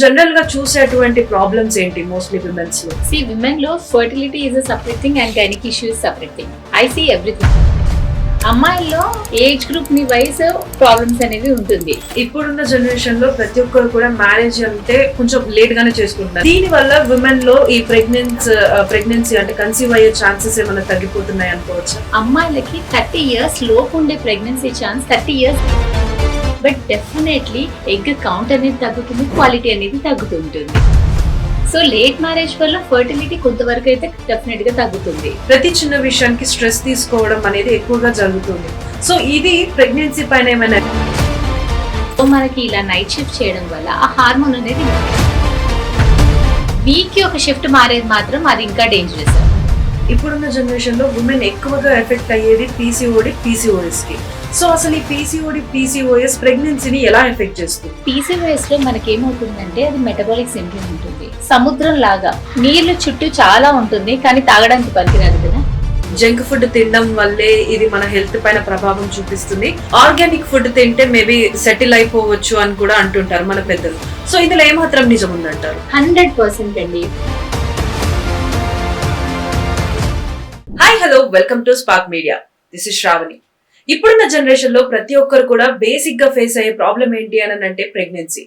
General గా చూసేటువంటి problems ఏంటి మోస్ట్లీ విమెన్స్ లో? See, women లో fertility is a separate thing and gynec issue is separate thing. I see everything. అమ్మాయిల్లో age group ని వయసు ప్రాబ్లమ్స్ అనేది ఉంటుంది. ఇప్పుడున్న జనరేషన్ లో ప్రతి ఒక్కరు కూడా మ్యారేజ్ అంటే కొంచెం లేట్ గానే చేసుకుంటున్నారు. దీని వల్ల విమెన్ లో ఈ ప్రెగ్నెన్సీ అంటే కన్సీవ్ అయ్యే ఛాన్సెస్ ఏమైనా తగ్గిపోతున్నాయి అనుకోవచ్చు? అమ్మాయిలకి 30 years లోపు ఉండే pregnancy chance 30 years, but definitely egg count అనేది తగ్గుతుంది, క్వాలిటీ అనేది తగ్గుతుంటుంది. సో లేట్ మ్యారేజ్ వల్ల ఫర్టిలిటీ కొంతవరకు అయితే డెఫినెట్ గా తగ్గుతుంది. ప్రతి చిన్న విషయానికి స్ట్రెస్ తీసుకోవడం అనేది ఎక్కువగా జరుగుతుంది. సో ఇది ప్రెగ్నెన్సీ పైన ఏమైనా మనకి ఇలా నైట్ షిఫ్ట్ చేయడం వల్ల ఆ హార్మోన్ అనేది వీక్ కి ఒక షిఫ్ట్ మారేది మాత్రం అది ఇంకా డేంజరస్. ఇప్పుడున్న జనరేషన్ లో ఉమెన్ ఎక్కువగా ఎఫెక్ట్ అయ్యేది పీసీఓఎస్ కి. సో అసలు ఈ పీసీఓఎస్ ప్రెగ్నెన్సీని ఎలా ఎఫెక్ట్ చేస్తుంది? పీసీఓఎస్ లో మనకి ఏమవుతుందంటే అది మెటబాలిక్ సిండ్రోమ్ ఉంటుంది. సముద్రం లాగా నీళ్లు చుట్టూ చాలా ఉంటుంది కానీ తాగడానికి పనికిరాదు కదా. జంక్ ఫుడ్ తినడం వల్లే ఇది మన హెల్త్ పైన ప్రభావం చూపిస్తుంది. ఆర్గానిక్ ఫుడ్ తింటే మేబీ సెటిల్ అయిపోవచ్చు అని కూడా అంటుంటారు మన పెద్దలు. సో ఇందులో ఏమాత్రం నిజం ఉందంటారు? 100% అండి. Hi hello, welcome to spark media. This is Shravani. ఇప్పుడున్న జనరేషన్ లో ప్రతి ఒక్కరు కూడా బేసిక్ గా ఫేస్ అయ్యే ప్రాబ్లం ఏంటి అని అంటే ప్రెగ్నెన్సీ.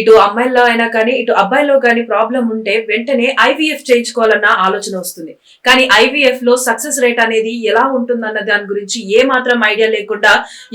ఇటు అమ్మాయిల్లో అయినా కానీ ఇటు అబ్బాయిలో కానీ ప్రాబ్లం ఉంటే వెంటనే ఐవీఎఫ్ చేయించుకోవాలన్న ఆలోచన వస్తుంది. కానీ ఐవీఎఫ్ లో సక్సెస్ రేట్ అనేది ఎలా ఉంటుందన్న దాని గురించి ఏ మాత్రం ఐడియా లేకుండా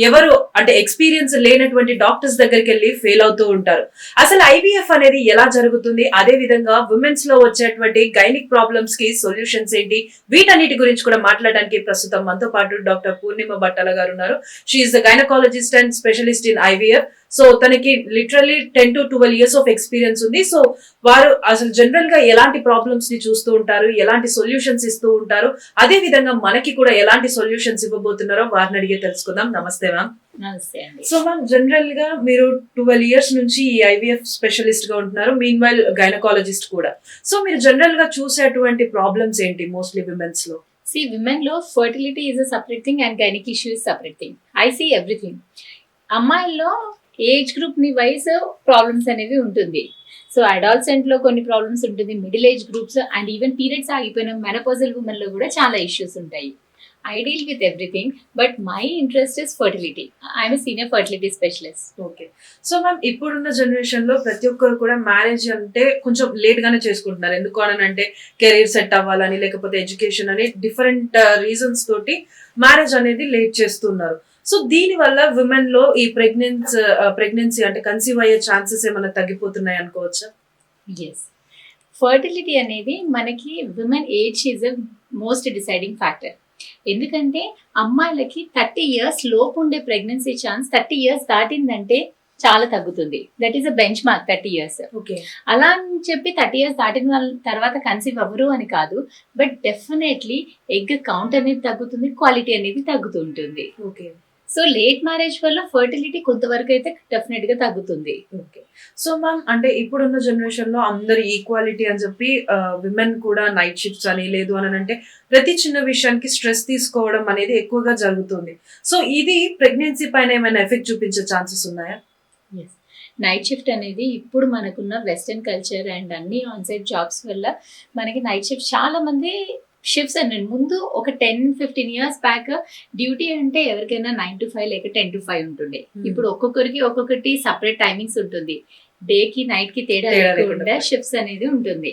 ఎవరు అంటే ఎక్స్పీరియన్స్ లేనటువంటి డాక్టర్స్ దగ్గరికి వెళ్ళి ఫెయిల్ అవుతూ ఉంటారు. అసలు ఐవీఎఫ్ అనేది ఎలా జరుగుతుంది, అదే విధంగా ఉమెన్స్ లో వచ్చేటువంటి గైనిక్ ప్రాబ్లమ్స్ కి సొల్యూషన్స్ ఏంటి, వీటన్నిటి గురించి కూడా మాట్లాడడానికి ప్రస్తుతం మనతో పాటు డాక్టర్ పూర్ణిమ బట్టల గారు ఉన్నారు. She is the gynaecologist and specialist in IVF. So తనకి literally 10 to 12 years of experience ఉంది. సో వారు అసలు జనరల్ గా ఎలాంటి ప్రాబ్లమ్స్ ని చూస్తూ ఉంటారు, ఎలాంటి సొల్యూషన్స్ ఇస్తూ ఉంటారు, అదే విధంగా మనకి కూడా ఎలాంటి సొల్యూషన్స్ ఇవ్వబోతున్నారో వారిని అడిగే తెలుసుకుందాం. నమస్తే మ్యామ్. నమస్తే అండి. సో మ్యామ్, జనరల్ గా మీరు 12 years నుంచి ఈ ఐవీఎఫ్ స్పెషలిస్ట్ గా ఉంటున్నారు, మీన్ వైల్ గైనకాలజిస్ట్ కూడా. సో మీరు జనరల్ గా చూసేటువంటి ప్రాబ్లమ్స్ ఏంటి మోస్ట్లీ విమెన్స్ లో? See, women లో fertility is a separate thing and gynec issue is separate thing. I see everything. అమ్మాయిల్లో ఏజ్ గ్రూప్ ని వయసు ప్రాబ్లమ్స్ అనేవి ఉంటుంది. సో అడాల్సెంట్ లో కొన్ని ప్రాబ్లమ్స్ ఉంటుంది, middle age groups and even periods ఆగిపోయిన మెనోపాజల్ ఉమెన్ లో కూడా చాలా ఇష్యూస్ ఉంటాయి. I deal with everything, but my interest is fertility. I'm a senior fertility specialist. Okay. So ma'am, ఇప్పుడున్న జనరేషన్ లో ప్రతి ఒక్కరు కూడా మ్యారేజ్ అంటే కొంచెం లేట్ గానే చేసుకుంటున్నారు. ఎందుకు అని అంటే కెరీర్ సెట్ అవ్వాలని, లేకపోతే ఎడ్యుకేషన్ అని డిఫరెంట్ రీజన్స్ తోటి మ్యారేజ్ అనేది లేట్ చేస్తున్నారు. సో దీని వల్ల విమెన్ లో ఈ ప్రెగ్నెన్సీ అంటే కన్సీవ్ అయ్యే ఛాన్సెస్ ఏమైనా తగ్గిపోతున్నాయి అనుకోవచ్చా? Yes. ఫర్టిలిటీ అనేది మనకి women age is a most deciding factor. ఎందుకంటే అమ్మాయిలకి 30 years లోపు ఉండే ప్రెగ్నెన్సీ ఛాన్స్ 30 years దాటిందంటే చాలా తగ్గుతుంది. That is a bench mark 30 years. Okay. అలా అని చెప్పి 30 years దాటిన వాళ్ళ తర్వాత కన్సీవ్ అవ్వరు అని కాదు, బట్ డెఫినెట్లీ ఎగ్ కౌంట్ అనేది తగ్గుతుంది, క్వాలిటీ అనేది తగ్గుతుంటుంది. ఓకే. సో లేట్ మ్యారేజ్ వల్ల ఫర్టిలిటీ కొంతవరకు అయితే డెఫినెట్ గా తగ్గుతుంది. ఓకే. సో మ్యామ్, అంటే ఇప్పుడున్న జనరేషన్ లో అందరు ఈక్వాలిటీ అని చెప్పి విమెన్ కూడా నైట్ షిఫ్ట్స్ అని, లేదు అని అంటే ప్రతి చిన్న విషయానికి స్ట్రెస్ తీసుకోవడం అనేది ఎక్కువగా జరుగుతుంది. సో ఇది ప్రెగ్నెన్సీ పైన ఏమైనా ఎఫెక్ట్ చూపించే ఛాన్సెస్ ఉన్నాయా? నైట్ షిఫ్ట్ అనేది ఇప్పుడు మనకున్న వెస్టర్న్ కల్చర్ అండ్ అన్ని ఆన్సైట్ జాబ్స్ వల్ల మనకి నైట్ షిఫ్ట్ చాలా మంది షిఫ్ట్స్ అండి. ముందు ఒక 10-15 years బ్యాక్ డ్యూటీ అంటే ఎవరికైనా 9 to 5 లేక 10 to 5 ఉంటుండే. ఇప్పుడు ఒక్కొక్కరికి ఒక్కొక్కటి సపరేట్ టైమింగ్స్ ఉంటుంది. డేకి నైట్ కి తేడా లేకుండా షిఫ్ట్స్ అనేది ఉంటుంది.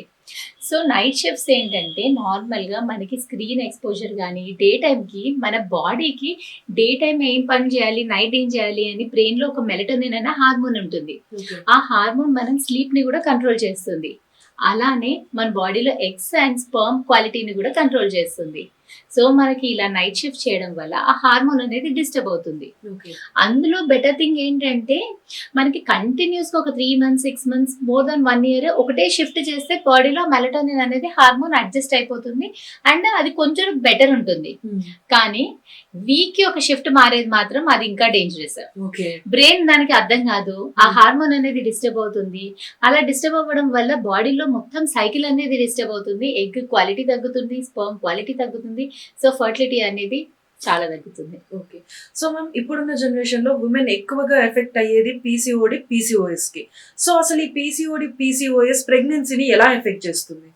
సో నైట్ షిఫ్ట్స్ ఏంటంటే నార్మల్ గా మనకి స్క్రీన్ ఎక్స్పోజర్ కానీ డే టైమ్ కి మన బాడీకి డే టైం ఏం పని చేయాలి, నైట్ ఏం చేయాలి అని బ్రెయిన్ లో ఒక మెలటోనిన్ అనే హార్మోన్ ఉంటుంది. ఆ హార్మోన్ మనం స్లీప్ ని కూడా కంట్రోల్ చేస్తుంది. అలానే మన బాడీలో ఎగ్స్ అండ్ స్పర్మ్ క్వాలిటీని కూడా కంట్రోల్ చేస్తుంది. సో మనకి ఇలా నైట్ షిఫ్ట్ చేయడం వల్ల ఆ హార్మోన్ అనేది డిస్టర్బ్ అవుతుంది. అందులో బెటర్ థింగ్ ఏంటంటే మనకి కంటిన్యూస్ గా ఒక 3 months 6 months more than 1 year ఒకటే షిఫ్ట్ చేస్తే బాడీలో మెలటోనిన్ అనేది హార్మోన్ అడ్జస్ట్ అయిపోతుంది అండ్ అది కొంచెం బెటర్ ఉంటుంది. కానీ వీక్ కి ఒక షిఫ్ట్ మారేది మాత్రం అది ఇంకా డేంజరస్. బ్రెయిన్ దానికి అర్థం కాదు, ఆ హార్మోన్ అనేది డిస్టర్బ్ అవుతుంది. అలా డిస్టర్బ్ అవ్వడం వల్ల బాడీలో మొత్తం సైకిల్ అనేది డిస్టర్బ్ అవుతుంది. ఎగ్ క్వాలిటీ తగ్గుతుంది, స్పర్మ్ క్వాలిటీ తగ్గుతుంది. సో ఫర్టిలిటీ అనేది చాలా తగ్గుతుంది. ఓకే. సో మ్యామ్ ఇప్పుడున్న జనరేషన్ లో ఉమెన్ ఎక్కువగా ఎఫెక్ట్ అయ్యేది పీసీఓడి, పీసీఓఎస్ కి. సో అసలు ఈ పీసీఓడి, పీసీఓఎస్ ప్రెగ్నెన్సీని ఎలా ఎఫెక్ట్ చేస్తుంది?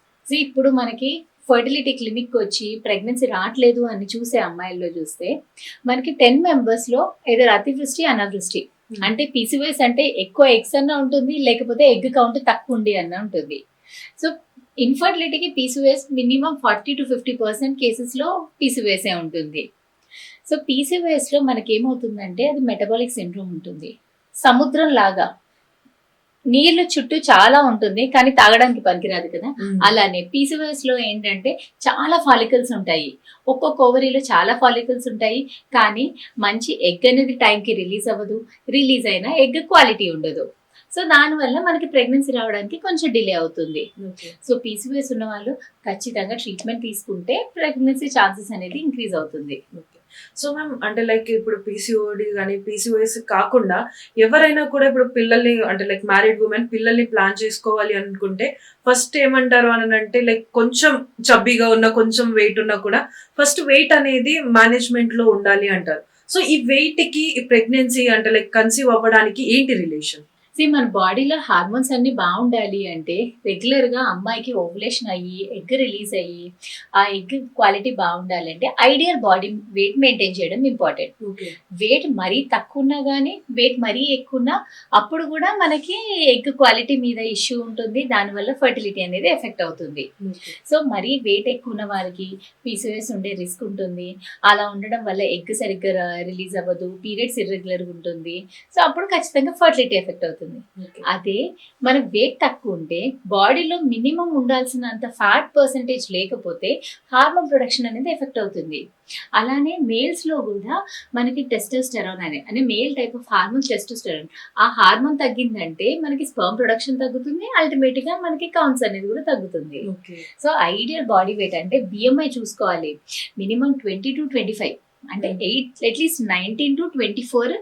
ఇప్పుడు మనకి ఫర్టిలిటీ క్లినిక్ వచ్చి ప్రెగ్నెన్సీ రావట్లేదు అని చూసే అమ్మాయిల్లో చూస్తే మనకి 10 మెంబర్స్లో ఏదో అతివృష్టి అనావృష్టి. అంటే పీసీఓఎస్ అంటే ఎక్కువ ఎగ్స్ అన్న ఉంటుంది, లేకపోతే ఎగ్ కౌంట్ తక్కువ ఉండి అన్న ఉంటుంది. సో ఇన్ఫర్టిలిటీకి పీసీఓఎస్ మినిమం 40-50% కేసెస్లో పీసీఓఎస్ ఉంటుంది. సో పీసీఓఎస్లో మనకి ఏమవుతుందంటే అది మెటబాలిక్ సిండ్రోమ్ ఉంటుంది. సముద్రం లాగా నీళ్లు చుట్టూ చాలా ఉంటుంది కానీ తాగడానికి పనికిరాదు కదా. అలానే పీసీఓఎస్ లో ఏంటంటే చాలా ఫాలికల్స్ ఉంటాయి. ఒక్కొక్క ఓవరీలో చాలా ఫాలికల్స్ ఉంటాయి కానీ మంచి ఎగ్ అనేది టైంకి రిలీజ్ అవ్వదు. రిలీజ్ అయినా ఎగ్ క్వాలిటీ ఉండదు. సో దానివల్ల మనకి ప్రెగ్నెన్సీ రావడానికి కొంచెం డిలే అవుతుంది. సో పీసీఓఎస్ ఉన్న వాళ్ళు ఖచ్చితంగా ట్రీట్మెంట్ తీసుకుంటే ప్రెగ్నెన్సీ ఛాన్సెస్ అనేది ఇంక్రీజ్ అవుతుంది. సో మ్యామ్ అంటే లైక్ ఇప్పుడు పీసీఓడి కానీ పీసీఓఎస్ కాకుండా ఎవరైనా కూడా ఇప్పుడు పిల్లల్ని అంటే లైక్ మ్యారీడ్ ఉమెన్ పిల్లల్ని ప్లాన్ చేసుకోవాలి అనుకుంటే ఫస్ట్ ఏమంటారు అని అంటే లైక్ కొంచెం చబ్బీగా ఉన్న కొంచెం వెయిట్ ఉన్నా కూడా ఫస్ట్ వెయిట్ అనేది మేనేజ్మెంట్ లో ఉండాలి అంటారు. సో ఈ వెయిట్ కి ప్రెగ్నెన్సీ అంటే లైక్ కన్సీవ్ అవ్వడానికి ఏంటి రిలేషన్? మన బాడీలో హార్మోన్స్ అన్ని బాగుండాలి అంటే రెగ్యులర్గా అమ్మాయికి ఓవులేషన్ అయ్యి ఎగ్ రిలీజ్ అయ్యి ఆ ఎగ్ క్వాలిటీ బాగుండాలి అంటే ఐడియల్ బాడీ వెయిట్ మెయింటైన్ చేయడం ఇంపార్టెంట్. వెయిట్ మరీ తక్కువ ఉన్నా కానీ వెయిట్ మరీ ఎక్కువ ఉన్నా అప్పుడు కూడా మనకి ఎగ్ క్వాలిటీ మీద ఇష్యూ ఉంటుంది. దానివల్ల ఫర్టిలిటీ అనేది ఎఫెక్ట్ అవుతుంది. సో మరీ వెయిట్ ఎక్కువ ఉన్న వారికి పీసీఓఎస్ ఉండే రిస్క్ ఉంటుంది. అలా ఉండడం వల్ల ఎగ్ సరిగ్గా రిలీజ్ అవ్వదు, పీరియడ్స్ ఇర్రెగ్యులర్గా ఉంటుంది. సో అప్పుడు ఖచ్చితంగా ఫర్టిలిటీ ఎఫెక్ట్ అవుతుంది. అదే మన వెయిట్ తక్కువ ఉంటే బాడీలో మినిమం ఉండాల్సినంత ఫ్యాట్ పర్సెంటేజ్ లేకపోతే హార్మోన్ ప్రొడక్షన్ అనేది ఎఫెక్ట్ అవుతుంది. అలానే మేల్స్ లో కూడా మనకి టెస్టోస్టెరాన్ అనే male type of hormone testosterone. ఆ హార్మోన్ తగ్గిందంటే మనకి స్పర్మ్ ప్రొడక్షన్ తగ్గుతుంది, అల్టిమేట్ గా మనకి కౌంట్స్ అనేది కూడా తగ్గుతుంది. సో ఐడియల్ బాడీ వెయిట్ అంటే బిఎంఐ చూసుకోవాలి మినిమం 20-25 అంటే అట్లీస్ట్ 19-24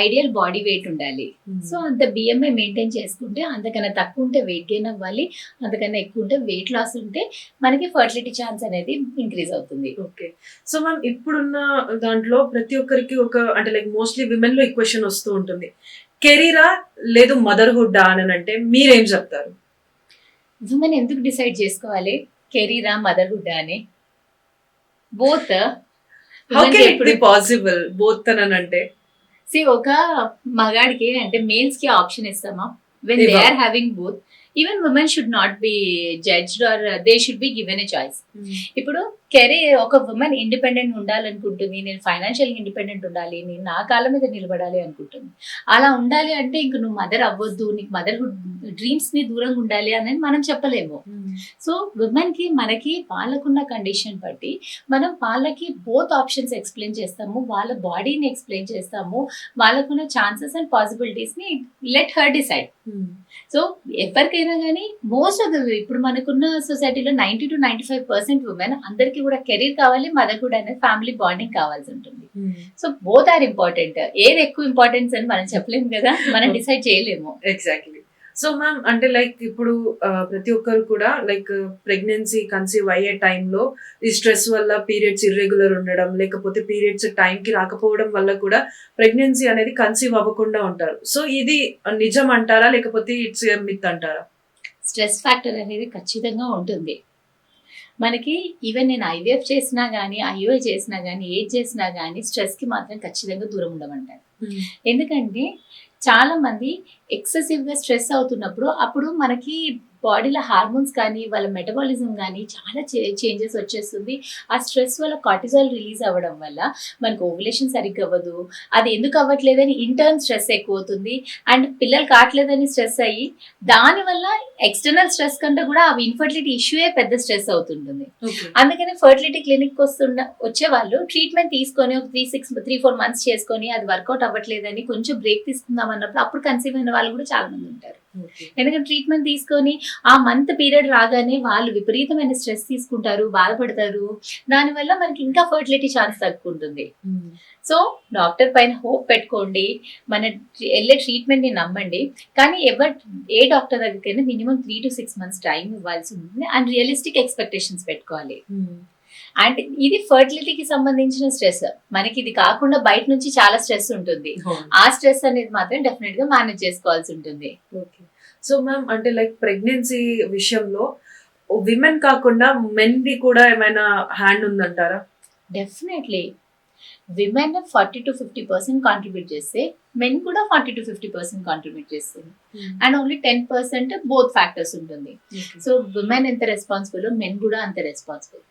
ఐడియల్ బాడీ వెయిట్ ఉండాలి. సో అంత బిఎంఐ మెయింటైన్ చేసుకుంటే అంతకన్నా తక్కువ ఉంటే వెయిట్ గెయిన్ అవ్వాలి, అంతకన్నా ఎక్కువ ఉంటే వెయిట్ లాస్ ఉంటే మనకి ఫర్టిలిటీ ఛాన్స్ అనేది ఇంక్రీజ్ అవుతుంది. ఓకే. సో మ్యామ్ ఇప్పుడున్న దాంట్లో ప్రతి ఒక్కరికి ఒక అంటే లైక్ మోస్ట్లీ విమెన్ లో ఈ క్వశ్చన్ వస్తూ ఉంటుంది, కెరీరా లేదు మదర్హుడ్ అని అంటే మీరేం చెప్తారు? విమెన్ ఎందుకు డిసైడ్ చేసుకోవాలి కెరీరా మదర్హుడ్ అని? Both. How can it be possible? Both అంటే ఒక మగాడికి అంటే మేల్స్ కి ఆప్షన్ ఇస్తామా? when they are having both, even women should not be judged or they should be given a choice. ఇప్పుడు కెరీర్ ఒక ఉమెన్ ఇండిపెండెంట్ ఉండాలనుకుంటుంది, నేను ఫైనాన్షియల్ ఇండిపెండెంట్ ఉండాలి, నేను నా కాళ్ళ మీద నిలబడాలి అనుకుంటుంది. అలా ఉండాలి అంటే ఇంక నువ్వు మదర్ అవ్వద్దు, నీకు మదర్హుడ్ డ్రీమ్స్ ని దూరంగా ఉండాలి అని మనం చెప్పలేము. సో ఉమెన్ కి మనకి వాళ్ళకున్న కండిషన్ బట్టి మనం వాళ్ళకి బోత్ ఆప్షన్స్ ఎక్స్ప్లెయిన్ చేస్తాము, వాళ్ళ బాడీని ఎక్స్ప్లెయిన్ చేస్తాము, వాళ్ళకున్న ఛాన్సెస్ అండ్ పాసిబిలిటీస్ ని లెట్ హర్ డిసైడ్. సో ఎవరికైనా కానీ మోస్ట్ ఆఫ్ ద ఇప్పుడు మనకున్న సొసైటీలో 90-95% ఉమెన్ అందరికీ కూడా కెరీర్ కావాలి, మదర్హుడ్ అనేది ఫ్యామిలీ బాండింగ్ కావాల్సి ఉంటుంది. So both are important. ఏది ఎక్కువ ఇంపార్టెన్స్ అని మనం చెప్పలేము కదా, మనం డిసైడ్ చేయలేము. ఎగ్జాక్ట్లీ. సో మ్యామ్ అంటే లైక్ ఇప్పుడు ప్రతి ఒక్కరు కూడా లైక్ ప్రెగ్నెన్సీ కన్సీవ్ అయ్యే టైంలో ఈ స్ట్రెస్ వల్ల పీరియడ్స్ ఇర్రెగ్యులర్ ఉండడం, లేకపోతే పీరియడ్స్ టైంకి రాకపోవడం వల్ల కూడా ప్రెగ్నెన్సీ అనేది కన్సీవ్ అవ్వకుండా ఉంటారు. సో ఇది నిజం అంటారా లేకపోతే ఇట్స్ మిత్ అంటారా? స్ట్రెస్ ఫ్యాక్టర్ అనేది ఖచ్చితంగా ఉంటుంది. మనకి ఈవెన్ నేను ఐవీఎఫ్ చేసినా కానీ ఐఓఐ చేసినా కానీ ఏది చేసినా కానీ స్ట్రెస్కి మాత్రం ఖచ్చితంగా దూరం ఉండమంటారు. ఎందుకంటే చాలా మంది ఎక్సెసివ్గా స్ట్రెస్ అవుతున్నప్పుడు అప్పుడు మనకి బాడీలో హార్మోన్స్ కానీ వాళ్ళ మెటబాలిజం కానీ చాలా చేంజెస్ వచ్చేస్తుంది. ఆ స్ట్రెస్ వల్ల కార్టిజాల్ రిలీజ్ అవ్వడం వల్ల మనకు ఓవులేషన్ సరిగ్గా అవ్వదు. అది ఎందుకు అవ్వట్లేదని ఇంటర్న్ స్ట్రెస్ ఎక్కువ అవుతుంది, అండ్ పిల్లలు కావట్లేదని స్ట్రెస్ అయ్యి దానివల్ల ఎక్స్టర్నల్ స్ట్రెస్ కంటే కూడా ఆ ఇన్ఫర్టిలిటీ ఇష్యూయే పెద్ద స్ట్రెస్ అవుతుంటుంది. అందుకని ఫర్టిలిటీ క్లినిక్ వచ్చే వాళ్ళు ట్రీట్మెంట్ తీసుకొని ఒక 3-4 మంత్స్ చేసుకొని అది వర్కౌట్ అవ్వట్లేదని కొంచెం బ్రేక్ తీసుకుందాం అన్నప్పుడు అప్పుడు కన్సీవ్ అయిన వాళ్ళు కూడా చాలా మంది ఉంటారు. ఎందుకంటే ట్రీట్మెంట్ తీసుకొని ఆ మంత్ పీరియడ్ రాగానే వాళ్ళు విపరీతమైన స్ట్రెస్ తీసుకుంటారు, బాధపడతారు. దానివల్ల మనకి ఇంకా ఫర్టిలిటీ ఛాన్స్ తగ్గుకుంటుంది. సో డాక్టర్ పైన హోప్ పెట్టుకోండి, మన వెళ్ళే ట్రీట్మెంట్ ని నమ్మండి. కానీ ఏ డాక్టర్ దగ్గరికైనా మినిమం 3 to 6 months టైం ఇవ్వాల్సి ఉంటుంది అండ్ రియలిస్టిక్ ఎక్స్పెక్టేషన్స్ పెట్టుకోవాలి. అండ్ ఇది ఫర్టిలిటీకి సంబంధించిన స్ట్రెస్. మనకి ఇది కాకుండా బయట నుంచి చాలా స్ట్రెస్ ఉంటుంది. ఆ స్ట్రెస్ అనేది మాత్రం డెఫినెట్ గా మేనేజ్ చేసుకోవాల్సి ఉంటుంది. ఓకే. సో మ్యామ్ అంటే లైక్ ప్రెగ్నెన్సీ విషయంలో విమెన్ కాకుండా మెన్ ది కూడా ఏమైనా హ్యాండ్ ఉందంటారా? డెఫినెట్లీ విమెన్ 40-50% కాంట్రిబ్యూట్ చేస్తే మెన్ కూడా 40-50% కాంట్రిబ్యూట్ చేస్తుంది. అండ్ ఓన్లీ 10% బోత్ ఫ్యాక్టర్స్ ఉంటుంది. సో విమెన్ ఎంత రెస్పాన్సిబుల్, మెన్ కూడా అంత రెస్పాన్సిబుల్.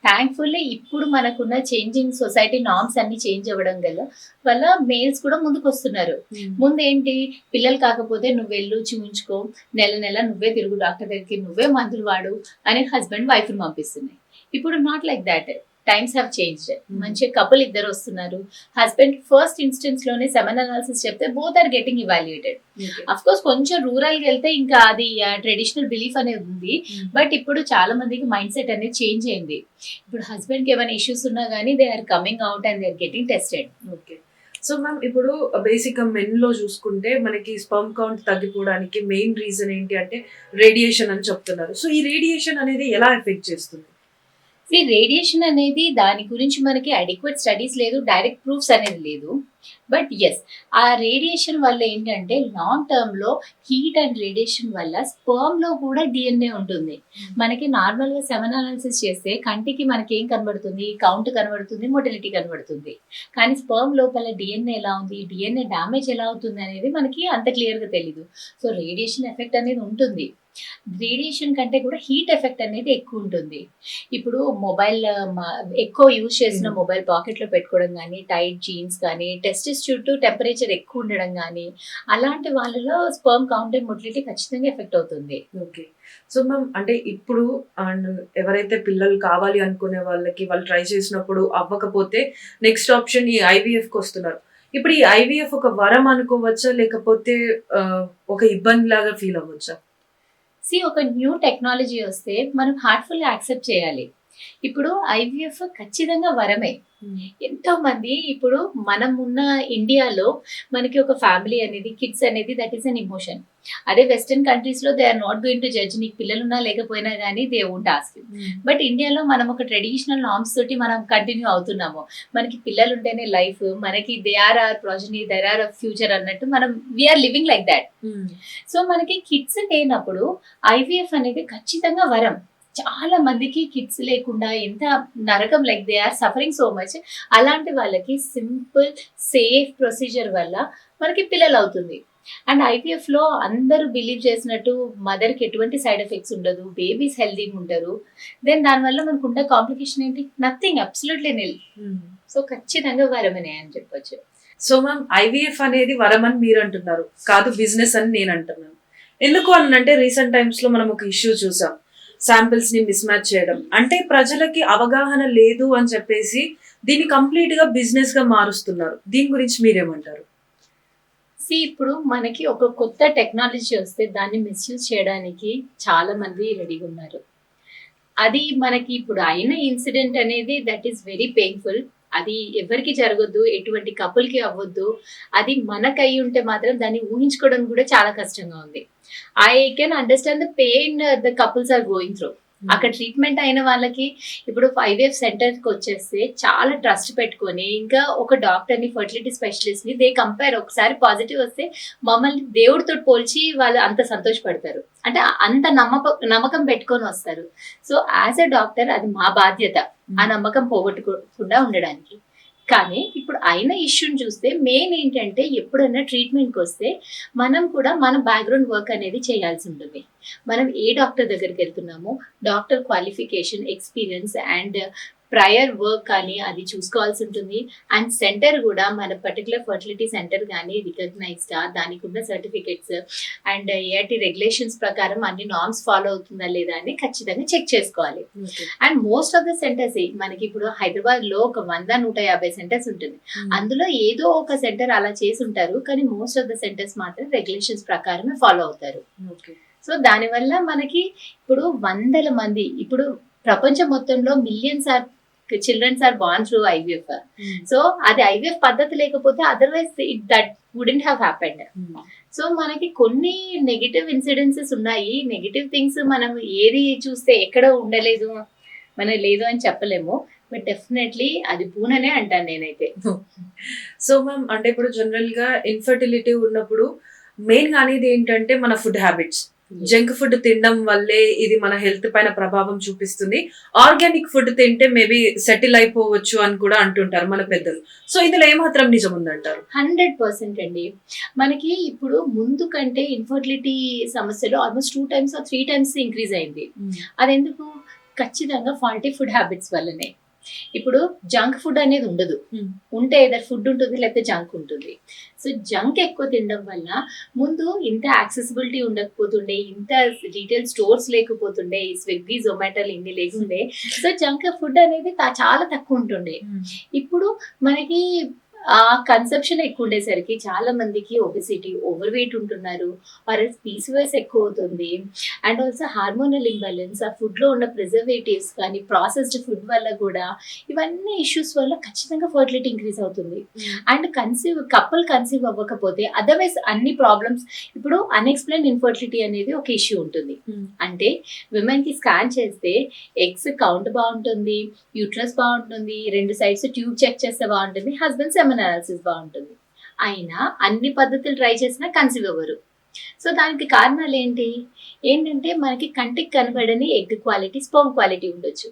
థ్యాంక్ఫుల్లీ ఇప్పుడు మనకున్న చేంజింగ్ సొసైటీ నార్మ్స్ అన్ని చేంజ్ అవ్వడం వల్ల మేల్స్ కూడా ముందుకు వస్తున్నారు. ముందు ఏంటి, పిల్లలు కాకపోతే నువ్వు వెళ్ళు చూయించుకో, నెల నెల నువ్వే తిరుగు డాక్టర్ దగ్గరికి, నువ్వే మందులు వాడు అని హస్బెండ్ వైఫ్ ని పంపిస్తున్నాయి. ఇప్పుడు not like that. Times have changed. మంచి కపుల్ ఇద్దరు వస్తున్నారు. హస్బెండ్ ఫస్ట్ ఇన్స్టెన్స్ లోనే సెమెన్ అనాలిసిస్ చెప్తే both are getting evaluated. Of course కొంచెం రూరల్ కి వెళ్తే ఇంకా అది ట్రెడిషనల్ బిలీఫ్ అనేది ఉంది. బట్ ఇప్పుడు చాలా మందికి మైండ్ సెట్ అనేది చేంజ్ అయింది. ఇప్పుడు హస్బెండ్ కి ఏమైనా ఇష్యూస్ ఉన్నా గానీ they are coming out and they are getting tested. Okay. So ma'am ఇప్పుడు బేసిక్ గా మెన్ లో చూసుకుంటే మనకి స్పర్మ్ కౌంట్ తగ్గిపోవడానికి మెయిన్ రీజన్ ఏంటి అంటే రేడియేషన్ అని చెప్తున్నారు. సో ఈ రేడియేషన్ అనేది ఎలా ఎఫెక్ట్ చేస్తుంది? రేడియేషన్ అనేది దాని గురించి మనకి అడిక్వేట్ స్టడీస్ లేదు, డైరెక్ట్ ప్రూఫ్స్ అనేది లేదు. బట్ ఎస్, ఆ రేడియేషన్ వల్ల ఏంటంటే లాంగ్ టర్మ్ లో హీట్ అండ్ రేడియేషన్ వల్ల స్పర్మ్ లో కూడా డిఎన్ఏ ఉంటుంది. మనకి నార్మల్ గా సెమెన్ అనాలిసిస్ చేస్తే కంటికి మనకి ఏం కనబడుతుంది, కౌంట్ కనబడుతుంది, మొటిలిటీ కనబడుతుంది. కానీ స్పర్మ్ లోపల డిఎన్ఏ ఎలా ఉంది, డిఎన్ఏ డ్యామేజ్ ఎలా అవుతుంది అనేది మనకి అంత క్లియర్ గా తెలీదు. సో రేడియేషన్ ఎఫెక్ట్ అనేది ఉంటుంది. రేడియేషన్ కంటే కూడా హీట్ ఎఫెక్ట్ అనేది ఎక్కువ ఉంటుంది. ఇప్పుడు మొబైల్ ఎక్కువ యూజ్ చేసిన మొబైల్ పాకెట్ లో పెట్టుకోవడం కానీ, టైట్ జీన్స్ కానీ, టెస్టిస్ చుట్టూ టెంపరేచర్ ఎక్కువ ఉండడం కానీ, అలాంటి వాళ్ళలో స్పర్మ్ కౌంట్ అండ్ మొటిలిటీ ఖచ్చితంగా ఎఫెక్ట్ అవుతుంది. ఓకే. సో మ్యామ్ అంటే ఇప్పుడు ఎవరైతే పిల్లలు కావాలి అనుకునే వాళ్ళకి వాళ్ళు ట్రై చేసినప్పుడు అవ్వకపోతే నెక్స్ట్ ఆప్షన్ ఈ ఐవీఎఫ్ కి వస్తున్నారు. ఇప్పుడు ఈ ఐవీఎఫ్ ఒక వరం అనుకోవచ్చా, లేకపోతే ఒక ఇబ్బంది లాగా ఫీల్ అవ్వచ్చా? ఒక న్యూ టెక్నాలజీ వస్తే మనం హార్ట్ఫుల్ యాక్సెప్ట్ చేయాలి. ఇప్పుడు ఐవీఎఫ్ ఖచ్చితంగా వరమే. ఎంతో మంది ఇప్పుడు మనం ఉన్న ఇండియాలో మనకి ఒక ఫ్యామిలీ అనేది, కిడ్స్ అనేది దట్ ఈస్ అన్ ఇమోషన్. అదే వెస్టర్న్ కంట్రీస్ లో they are not going to judge, నీకు పిల్లలున్నా లేకపోయినా కానీ దే వోంట్ ఆస్క్. బట్ ఇండియాలో మనం ఒక ట్రెడిషనల్ నార్మ్స్ తోటి మనం కంటిన్యూ అవుతున్నాము. మనకి పిల్లలు ఉంటేనే లైఫ్, మనకి they are our progeny, there are our future అన్నట్టు మనం we're living like that. So మనకి కిడ్స్ లేనప్పుడు ఐవీఎఫ్ అనేది ఖచ్చితంగా వరం. చాలా మందికి కిడ్స్ లేకుండా ఎంత నరకం, like they are suffering so much. అలాంటి వాళ్ళకి సింపుల్ సేఫ్ ప్రొసీజర్ వల్ల మనకి పిల్లలు అవుతుంది. అండ్ ఐవీఎఫ్ లో అందరూ బిలీవ్ చేసినట్టు మదర్ కి ఎటువంటి సైడ్ ఎఫెక్ట్స్ ఉండదు, బేబీస్ హెల్దీగా ఉంటారు. దెన్ దానివల్ల మనకు ఉండే కాంప్లికేషన్ ఏంటి, నథింగ్, అబ్సల్యూట్లీ నిల్. సో ఖచ్చితంగా వరమనే అని చెప్పొచ్చు. సో మ్యామ్ ఐవీఎఫ్ అనేది వరం అని మీరు అంటున్నారు, కాదు బిజినెస్ అని నేను అంటున్నాను. ఎందుకు అంటే రీసెంట్ టైమ్స్ లో మనం ఒక ఇష్యూ చూసాం, శాంపిల్స్ ని మిస్ మ్యాచ్ చేయడం. అంటే ప్రజలకి అవగాహన లేదు అని చెప్పేసి దీన్ని కంప్లీట్ గా బిజినెస్ గా మారుస్తున్నారు. దీని గురించి మీరేమంటారు? ఇప్పుడు మనకి ఒక కొత్త టెక్నాలజీ వస్తే దాన్ని మిస్యూజ్ చేయడానికి చాలా మంది రెడీగా ఉన్నారు. అది మనకి ఇప్పుడు అయిన ఇన్సిడెంట్ అనేది దట్ ఈస్ వెరీ పెయిన్ఫుల్. అది ఎవరికి జరగద్దు, ఎటువంటి కపుల్ కి అవ్వద్దు. అది మనకు అయి ఉంటే మాత్రం దాన్ని ఊహించుకోవడం కూడా చాలా కష్టంగా ఉంది. I can understand the pain the couples are going through. అక్కడ ట్రీట్మెంట్ అయిన వాళ్ళకి ఇప్పుడు ఐవీఎఫ్ సెంటర్ కి వచ్చేస్తే చాలా ట్రస్ట్ పెట్టుకొని, ఇంకా ఒక డాక్టర్ ని, ఫర్టిలిటీ స్పెషలిస్ట్ ని దే కంపేర్, ఒకసారి పాజిటివ్ వస్తే మమ్మల్ని దేవుడితో పోల్చి వాళ్ళు అంత సంతోషపడతారు. అంటే అంత నమ్మకం పెట్టుకొని వస్తారు. సో యాజ్ ఎ డాక్టర్ అది మా బాధ్యత ఆ నమ్మకం పోగొట్టుకోకుండా ఉండడానికి. కానీ ఇప్పుడు అయిన ఇష్యూని చూస్తే మెయిన్ ఏంటంటే, ఎప్పుడైనా ట్రీట్మెంట్కి వస్తే మనం కూడా మన బ్యాక్గ్రౌండ్ వర్క్ అనేది చేయాల్సి ఉంటుంది. మనం ఏ డాక్టర్ దగ్గరికి వెళ్తున్నామో doctor qualification, experience and prior work కానీ అది చూసుకోవాల్సి ఉంటుంది. అండ్ సెంటర్ కూడా మన పర్టికులర్ ఫర్టిలిటీ సెంటర్ కానీ రికగ్నైజ్డా, దానికి ఉన్న సర్టిఫికెట్స్ అండ్ ఏఐటి రెగ్యులేషన్స్ ప్రకారం అన్ని నార్మ్స్ ఫాలో అవుతుందా లేదా అని ఖచ్చితంగా చెక్ చేసుకోవాలి. And most of the centres మనకి ఇప్పుడు హైదరాబాద్ లో ఒక 100-150 సెంటర్స్ ఉంటుంది. అందులో ఏదో ఒక సెంటర్ అలా చేసి ఉంటారు, కానీ మోస్ట్ ఆఫ్ ద సెంటర్స్ మాత్రం రెగ్యులేషన్స్ ప్రకారమే ఫాలో అవుతారు. సో దానివల్ల మనకి ఇప్పుడు వందల మంది, ఇప్పుడు ప్రపంచం మొత్తంలో millions are children's are born through IVF. So అది ఐవీఎఫ్ పద్ధతి లేకపోతే otherwise that wouldn't have happened. So మనకి కొన్ని నెగిటివ్ ఇన్సిడెన్సెస్ ఉన్నాయి, నెగిటివ్ థింగ్స్ మనం ఏది చూస్తే ఎక్కడ ఉండలేదు మనం లేదు అని చెప్పలేము, బట్ డెఫినెట్లీ అది పూననే అంటాను నేనైతే. సో మ్యామ్ అంటే ఇప్పుడు జనరల్ గా ఇన్ఫర్టిలిటీ ఉన్నప్పుడు మెయిన్ గా అనేది ఏంటంటే మన ఫుడ్ హ్యాబిట్స్. జంక్ ఫుడ్ తినడం వల్లే ఇది మన హెల్త్ పైన ప్రభావం చూపిస్తుంది. ఆర్గానిక్ ఫుడ్ తింటే మేబీ సెటిల్ అయిపోవచ్చు అని కూడా అంటుంటారు మన పెద్దలు. సో ఇందులో ఏమాత్రం నిజం ఉందంటారు? 100% అండి. మనకి ఇప్పుడు ముందు కంటే ఇన్ఫర్టిలిటీ సమస్యలు almost 2 times or 3 times increase అయింది. అదెందుకు? ఖచ్చితంగా ఫాల్టీ ఫుడ్ హ్యాబిట్స్ వల్లనే. ఇప్పుడు జంక్ ఫుడ్ అనేది ఉండదు. ఉంటే ఏదైనా ఫుడ్ ఉంటుంది, లేకపోతే జంక్ ఉంటుంది. సో జంక్ ఎక్కువ తినడం వల్ల ముందు ఇంత యాక్సెసిబిలిటీ ఉండకపోతుండే, ఇంత రీటైల్ స్టోర్స్ లేకపోతుండే, ఈ స్విగ్గీ జొమాటోలు ఇన్ని లేకుండే. సో జంక్ ఫుడ్ అనేది చాలా తక్కువ ఉంటుండే. ఇప్పుడు మనకి ఆ కన్సెప్షన్ ఎక్కువ ఉండేసరికి చాలా మందికి ఒబెసిటీ, ఓవర్ వెయిట్ ఉంటున్నారు, పీసీఓఎస్ ఎక్కువ అవుతుంది. అండ్ ఆల్సో హార్మోనల్ ఇంబ్యాలెన్స్, ఆ ఫుడ్ లో ఉన్న ప్రిజర్వేటివ్స్ కానీ ప్రాసెస్డ్ ఫుడ్ వల్ల కూడా ఇవన్నీ ఇష్యూస్ వల్ల ఖచ్చితంగా ఫర్టిలిటీ ఇంక్రీజ్ అవుతుంది. అండ్ కపుల్ కన్సీవ్ అవ్వకపోతే అదర్వైజ్ అన్ని ప్రాబ్లమ్స్, ఇప్పుడు అన్ఎక్స్ప్లెయిన్ ఇన్ఫర్టిలిటీ అనేది ఒక ఇష్యూ ఉంటుంది. అంటే విమెన్ కి స్కాన్ చేస్తే ఎగ్స్ కౌంట్ బాగుంటుంది, యూట్రస్ బాగుంటుంది, 2 sides ట్యూబ్ చెక్ చేస్తే బాగుంటుంది, హస్బెండ్ సెమన్ అనాలిసిస్ బాగుంటుంది. అయినా అన్ని పద్ధతులు ట్రై చేసినా కన్సీవ్ అవ్వరు. సో దానికి కారణాలు ఏంటంటే మనకి కంటికి కనబడని ఎగ్ క్వాలిటీ, స్పర్మ్ క్వాలిటీ ఉండొచ్చు.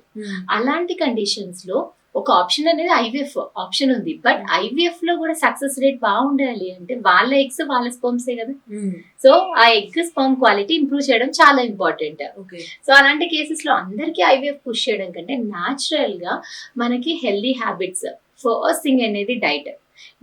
అలాంటి కండిషన్స్ లో ఒక ఆప్షన్ అనేది ఐవీఎఫ్ ఆప్షన్ ఉంది. బట్ ఐవీఎఫ్ లో కూడా సక్సెస్ రేట్ బాగుండాలి అంటే వాళ్ళ ఎగ్స్ వాళ్ళ స్పర్మ్సే కదా. సో ఆ ఎగ్ స్పర్మ్ క్వాలిటీ ఇంప్రూవ్ చేయడం చాలా ఇంపార్టెంట్. సో అలాంటి కేసెస్ లో అందరికీ ఐవీఎఫ్ పుష్ చేయడం కంటే న్యాచురల్ గా మనకి హెల్దీ హ్యాబిట్స్, ఫస్ట్ థింగ్ అనేది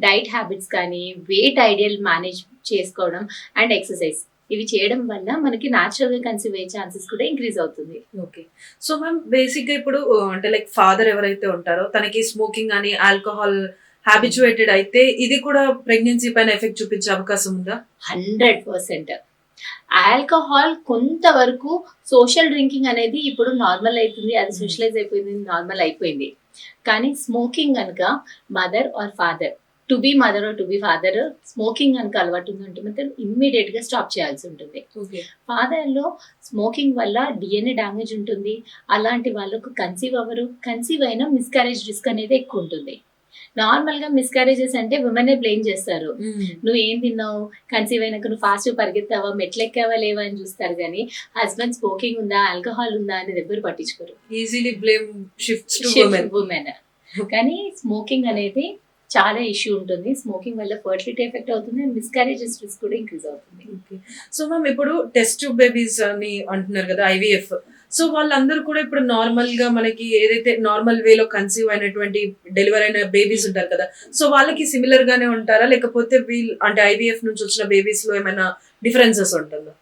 డైట్ హ్యాబిట్స్ కానీ, వెయిట్ ఐడియల్ మేనేజ్ చేసుకోవడం అండ్ ఎక్సర్సైజ్, ఇవి చేయడం వల్ల మనకి న్యాచురల్ గా కన్సీవ్ అయ్యే ఛాన్సెస్ కూడా ఇంక్రీజ్ అవుతుంది. ఓకే. సో మ్యామ్ బేసిక్ గా ఇప్పుడు అంటే లైక్ ఫాదర్ ఎవరైతే ఉంటారో తనకి స్మోకింగ్ అని, ఆల్కహాల్ హ్యాబిచుయేటెడ్ అయితే ఇది కూడా ప్రెగ్నెన్సీ పైన ఎఫెక్ట్ చూపించే అవకాశం ఉందా? 100%. ఆల్కహాల్ కొంతవరకు సోషల్ డ్రింకింగ్ అనేది ఇప్పుడు నార్మల్ అవుతుంది, అది సోషలైజ్ అయిపోయింది, నార్మల్ అయిపోయింది. కానీ స్మోకింగ్ కనుక mother or father, to be mother are to be father smoking కనుక అలవాటు ఉందంటే మాత్రం ఇమ్మీడియట్ గా స్టాప్ చేయాల్సి ఉంటుంది. ఫాదర్ లో స్మోకింగ్ వల్ల డిఎన్ఏ డ్యామేజ్ ఉంటుంది. అలాంటి వాళ్ళకు కన్సీవ్ అవ్వరు. కన్సీవ్ అయినా మిస్కారేజ్ రిస్క్ అనేది ఎక్కువ ఉంటుంది. నార్మల్ గా మిస్కారేజెస్ అంటే విమెన్ బ్లేమ్ చేస్తారు. నువ్వు ఏం తిన్నావు, కన్సీవ్ అయినాక నువ్వు ఫాస్ట్ పరిగెత్తావా, మెట్లెక్కావా లేవా అని చూస్తారు. కానీ హస్బెండ్ స్మోకింగ్ ఉందా, ఆల్కహాల్ ఉందా అనేది ఎవ్వరు పట్టించుకోరు. Easily blame shifts to women. కానీ స్మోకింగ్ అనేది చాలా ఇష్యూ ఉంటుంది. స్మోకింగ్ వల్ల ఫర్టిలిటీ ఎఫెక్ట్ అవుతుంది అండ్ మిస్కారేజెస్ రిస్క్ కూడా ఇంక్రీజ్ అవుతుంది. సో మ్యామ్ ఇప్పుడు టెస్ట్ ట్యూబ్ బేబీస్ అని అంటున్నారు కదా, ఐవీఎఫ్. సో వాళ్ళందరూ కూడా ఇప్పుడు నార్మల్ గా మనకి ఏదైతే నార్మల్ వేలో కన్సీవ్ అయినటువంటి డెలివరీ అయిన బేబీస్ ఉంటారు కదా, సో వాళ్ళకి సిమిలర్ గానే ఉంటారా, లేకపోతే వీళ్ళు అంటే ఐవీఎఫ్ నుంచి వచ్చిన బేబీస్ లో ఏమైనా డిఫరెన్సెస్ ఉంటుందా?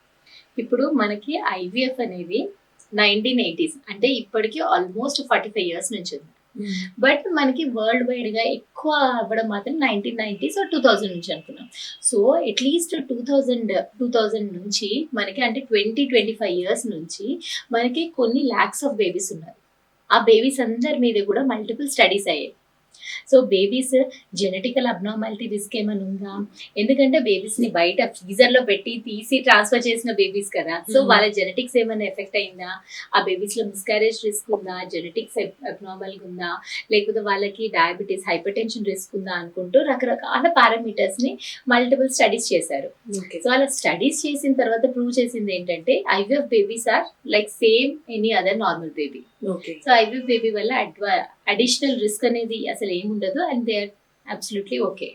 ఇప్పుడు మనకి ఐవీఎఫ్ అనేది 1980s, అంటే ఇప్పటికి ఆల్మోస్ట్ 45 years నుంచి ఉంది. బట్ మనకి వరల్డ్ వైడ్ గా ఎక్కువ అవ్వడం మాత్రం 1990s or 2000 నుంచి అనుకున్నాం. సో అట్లీస్ట్ 2000 నుంచి మనకి అంటే 20-25 years నుంచి మనకి కొన్ని lakhs of బేబీస్ ఉన్నారు. ఆ బేబీస్ అందరి మీద కూడా మల్టిపుల్ స్టడీస్ అయ్యాయి. So babies genetical abnormality risk ఏమైనా ఉందా? ఎందుకంటే బేబీస్ ని బయట ఫ్రీజర్ లో పెట్టి తీసి ట్రాన్స్ఫర్ చేసిన బేబీస్ కదా. సో వాళ్ళ జెనెటిక్స్ ఏమైనా ఎఫెక్ట్ అయిందా, ఆ బేబీస్ లో మిస్కారేజ్ రిస్క్ ఉందా, జెనెటిక్స్ అబ్నార్మల్ గా ఉందా, లేకపోతే వాళ్ళకి డయాబెటీస్, హైపర్ టెన్షన్ రిస్క్ ఉందా అనుకుంటూ రకరకాల పారామీటర్స్ ని మల్టిపుల్ స్టడీస్ చేశారు. సో అలా స్టడీస్ చేసిన తర్వాత ప్రూవ్ చేసింది ఏంటంటే IVF babies are like same any other normal baby. So IVF baby వల్ల అడిషనల్ రిస్క్ అనేది అసలు ఏముండదు and they are absolutely okay.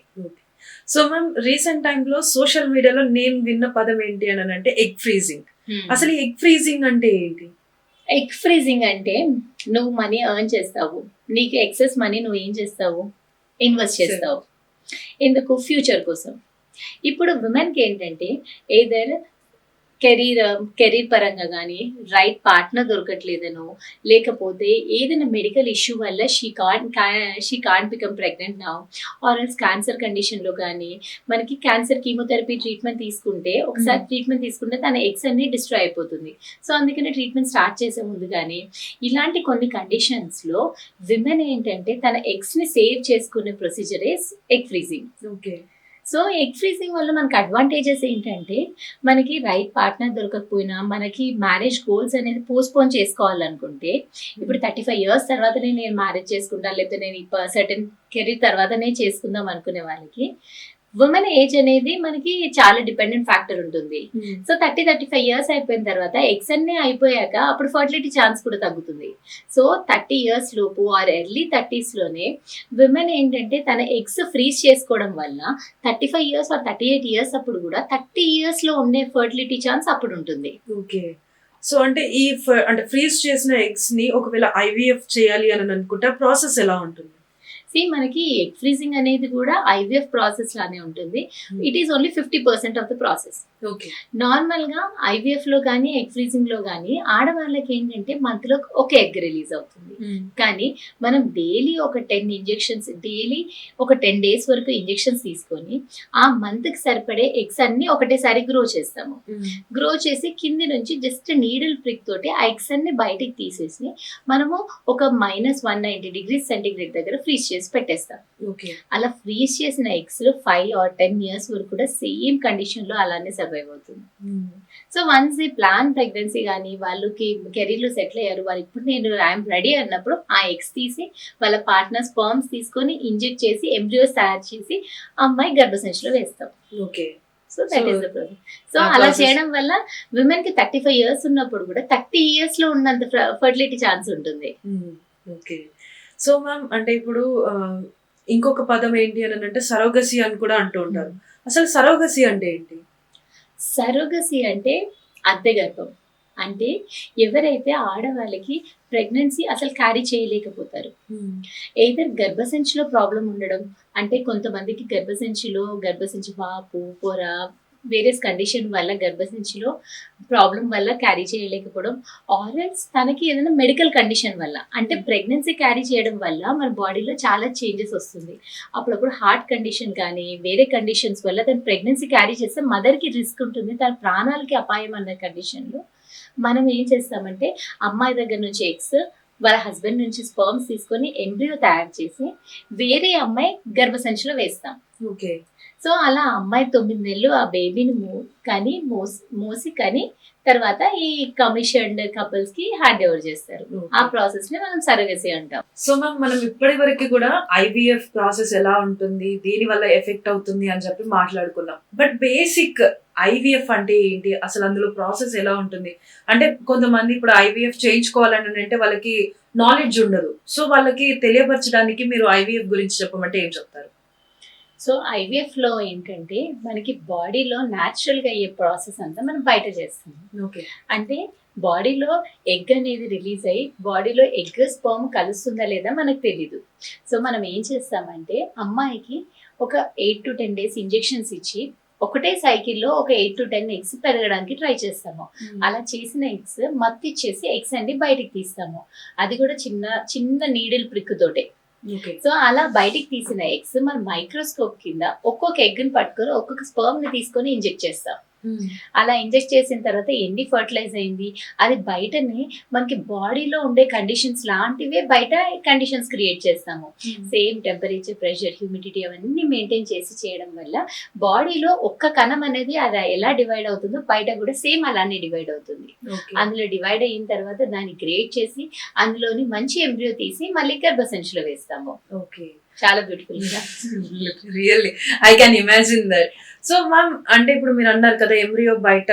So ma'am recent time లో సోషల్ మీడియాలో నేను విన్న పదం ఏంటి అని అంటే ఎగ్ ఫ్రీజింగ్. అసలు ఎగ్ ఫ్రీజింగ్ అంటే ఏంటి? ఎగ్ ఫ్రీజింగ్ అంటే నువ్వు మనీ ఎర్న్ చేస్తావు, నీకు ఎక్సెస్ మనీ నువ్వు ఏం చేస్తావు, ఇన్వెస్ట్ చేస్తావు. ఎందుకు? ఫ్యూచర్ కోసం. ఇప్పుడు విమెన్కి ఏంటంటే ఏదర్ కెరీర్ పరంగా కానీ రైట్ పార్ట్నర్ దొరకట్లేదనో, లేకపోతే ఏదైనా మెడికల్ ఇష్యూ వల్ల she can't become pregnant now, or else cancer కండిషన్లో కానీ మనకి క్యాన్సర్ కీమోథెరపీ ట్రీట్మెంట్ తీసుకుంటే ఒకసారి ట్రీట్మెంట్ తీసుకుంటే తన ఎగ్స్ అన్ని డిస్ట్రాయ్ అయిపోతుంది. సో అందుకని ట్రీట్మెంట్ స్టార్ట్ చేసే ముందు కానీ ఇలాంటి కొన్ని కండిషన్స్లో విమెన్ ఏంటంటే తన ఎగ్స్ని సేవ్ చేసుకునే procedure is egg freezing. Okay. So egg freezing వల్ల మనకి అడ్వాంటేజెస్ ఏంటంటే మనకి రైట్ పార్ట్నర్ దొరకకపోయినా మనకి మ్యారేజ్ గోల్స్ అనేది పోస్ట్పోన్ చేసుకోవాలనుకుంటే ఇప్పుడు 35 years తర్వాతనే నేను మ్యారేజ్ చేసుకుంటాను, లేకపోతే నేను సర్టెన్ కెరీర్ తర్వాతనే చేసుకుందాం అనుకునే వాళ్ళకి ఉమెన్ ఏజ్ అనేది మనకి చాలా డిపెండెంట్ ఫ్యాక్టర్ ఉంటుంది. సో 35 years అయిపోయిన తర్వాత ఎగ్స్ అన్నీ అయిపోయాక అప్పుడు ఫర్టిలిటీ ఛాన్స్ కూడా తగ్గుతుంది. సో 30 years లోపు ఆర్ ఎర్లీ 30s లోనే విమెన్ ఏంటంటే తన ఎగ్స్ ఫ్రీజ్ చేసుకోవడం వల్ల 35 years ఆర్ 38 years అప్పుడు కూడా 30 years లో ఉండే ఫర్టిలిటీ ఛాన్స్ అప్పుడు ఉంటుంది. ఓకే. సో అంటే అంటే ఫ్రీజ్ చేసిన ఎగ్స్ ని ఒకవేళ ఐవీఎఫ్ చేయాలి అని అనుకుంటే ప్రాసెస్ ఎలా ఉంటుంది? మనకి ఎగ్ ఫ్రీజింగ్ అనేది కూడా ఐవీఎఫ్ ప్రాసెస్ లానే ఉంటుంది. It is only 50% of the process. Okay. Normal గా ఐవీఎఫ్ లో కానీ ఎగ్ ఫ్రీజింగ్ లో కానీ ఆడవాళ్ళకి ఏంటంటే మంత్ లో ఒక ఎగ్ రిలీజ్ అవుతుంది. కానీ మనం డైలీ ఒక 10 ఇంజెక్షన్స్, డైలీ ఒక 10 days వరకు ఇంజెక్షన్స్ తీసుకొని ఆ మంత్ కి సరిపడే ఎగ్స్ అన్ని ఒకటేసారి గ్రో చేస్తాము. గ్రో చేసి కింది నుంచి జస్ట్ నీడిల్ ప్రిక్ తోటి ఆ ఎగ్స్ అన్ని బయటికి తీసేసి మనము ఒక -190 degrees సెంటిగ్రేడ్ దగ్గర ఫ్రీజ్ చేసి పెట్టేస్తాం. అలా ఫ్రీజ్ చేసిన ఎగ్స్ 5 or 10 years వరకు కూడా సేమ్ కండిషన్ లో అలానే సర్వైవ్ అవుతుంది. సో వన్స్ ఈ ప్లాన్ ప్రెగ్నెన్సీ కానీ వాళ్ళకి కెరీర్ లో సెటిల్ అయ్యారు, వాళ్ళు ఇప్పుడు నేను ఐఎమ్ రెడీ అన్నప్పుడు ఆ ఎగ్స్ తీసి వాళ్ళ పార్ట్నర్ స్పర్మ్స్ తీసుకొని ఇంజెక్ట్ చేసి ఎంబ్రియోస్ తయారు చేసి అమ్మాయి గర్భసంచిలో వేస్తాం. Okay. So that is the process. So అలా చేయడం వల్ల విమెన్ కి 35 years ఉన్నప్పుడు కూడా 30 years లో ఉన్నంత ఫర్టిలిటీ ఛాన్స్ ఉంటుంది. ఓకే. సో మ్యామ్ అంటే ఇప్పుడు ఇంకొక పదం ఏంటి అని అంటే సరోగసీ అని కూడా అంటూ ఉంటారు. అసలు సరోగసీ అంటే ఏంటి? సరోగసీ అంటే అద్దె గర్భం. అంటే ఎవరైతే ఆడవాళ్ళకి ప్రెగ్నెన్సీ అసలు క్యారీ చేయలేకపోతారు, ఎయిదర్ గర్భసంచిలో ప్రాబ్లం ఉండడం, అంటే కొంతమందికి గర్భసంచి వాపు, పొర, వేరియస్ కండిషన్ వల్ల గర్భసంచిలో ప్రాబ్లం వల్ల క్యారీ చేయలేకపోవడం, ఆర్ఎల్స్ తనకి ఏదైనా మెడికల్ కండిషన్ వల్ల, అంటే ప్రెగ్నెన్సీ క్యారీ చేయడం వల్ల మన బాడీలో చాలా చేంజెస్ వస్తుంది. అప్పుడప్పుడు హార్ట్ కండిషన్ కానీ వేరే కండిషన్స్ వల్ల తను ప్రెగ్నెన్సీ క్యారీ చేస్తే మదర్కి రిస్క్ ఉంటుంది, తన ప్రాణాలకి అపాయం అన్న కండిషన్లో మనం ఏం చేస్తామంటే అమ్మాయి దగ్గర నుంచి ఎగ్స్, వాళ్ళ హస్బెండ్ నుంచి స్పర్మ్స్ తీసుకొని ఎంబ్రియో తయారు చేసి వేరే అమ్మాయి గర్భసంచిలో వేస్తాం. ఓకే. సో అలా అమ్మాయి 9 నెలలు ఆ బేబీని మోసి కానీ తర్వాత ఈ కమిషన్డ్ కపుల్స్ కి హ్యాండ్ ఓవర్ చేస్తారు. ఆ ప్రాసెస్ ని మనం సరోగసీ అంటాం. సో మ్యామ్ మనం ఇప్పటి వరకు కూడా ఐవీఎఫ్ ప్రాసెస్ ఎలా ఉంటుంది, దీని వల్ల ఎఫెక్ట్ అవుతుంది అని చెప్పి మాట్లాడుకున్నాం. బట్ బేసిక్ ఐవీఎఫ్ అంటే ఏంటి, అసలు అందులో ప్రాసెస్ ఎలా ఉంటుంది? అంటే కొంతమంది ఇప్పుడు ఐవీఎఫ్ చేయించుకోవాలని అంటే వాళ్ళకి నాలెడ్జ్ ఉండదు. సో వాళ్ళకి తెలియపరచడానికి మీరు ఐవీఎఫ్ గురించి చెప్పమంటే ఏం చెప్తారు? సో ఐవీఎఫ్ లో ఏంటంటే మనకి బాడీలో న్యాచురల్ గా అయ్యే ప్రాసెస్ అంతా మనం బయట చేస్తాం. ఓకే. అంటే బాడీలో ఎగ్ అనేది రిలీజ్ అయ్యి బాడీలో ఎగ్ స్పర్మ్ కలుస్తుందా లేదా మనకు తెలీదు. సో మనం ఏం చేస్తామంటే అమ్మాయికి ఒక 8 to 10 days ఇంజెక్షన్స్ ఇచ్చి ఒకటే సైకిల్లో ఒక 8 to 10 ఎగ్స్ పెరగడానికి ట్రై చేస్తాము. అలా చేసిన ఎగ్స్ మత్తు ఇచ్చేసి ఎగ్స్ అన్ని బయటికి తీస్తాము. అది కూడా చిన్న నీడిల్ ప్రిక్ తోటే. సో అలా బయటికి తీసిన ఎగ్స్ మన మైక్రోస్కోప్ కింద ఒక్కొక్క ఎగ్ ని పట్టుకొని ఒక్కొక్క స్పర్మ్ ని తీసుకొని ఇంజెక్ట్ చేస్తాం. అలా ఇంజెక్ట్ చేసిన తర్వాత ఎన్ని ఫర్టిలైజ్ అయింది అది బయటనే మనకి బాడీలో ఉండే కండిషన్స్ లాంటివే బయట కండిషన్స్ క్రియేట్ చేస్తాము. సేమ్ టెంపరేచర్, ప్రెషర్, హ్యూమిడిటీ అవన్నీ మెయింటైన్ చేసి చేయడం వల్ల బాడీలో ఒక్క కణం అనేది అది ఎలా డివైడ్ అవుతుందో బయట కూడా సేమ్ అలానే డివైడ్ అవుతుంది. అందులో డివైడ్ అయిన తర్వాత దాన్ని గ్రేడ్ చేసి అందులోని మంచి ఎంబ్రియో తీసి మళ్ళీ గర్భసంచిలో వేస్తాము. ఓకే. చాలా బ్యూటిఫుల్ గా. Really I can imagine that. So ma'am అంటే ఇప్పుడు మీరు అన్నారు కదా ఎంబ్రియో బయట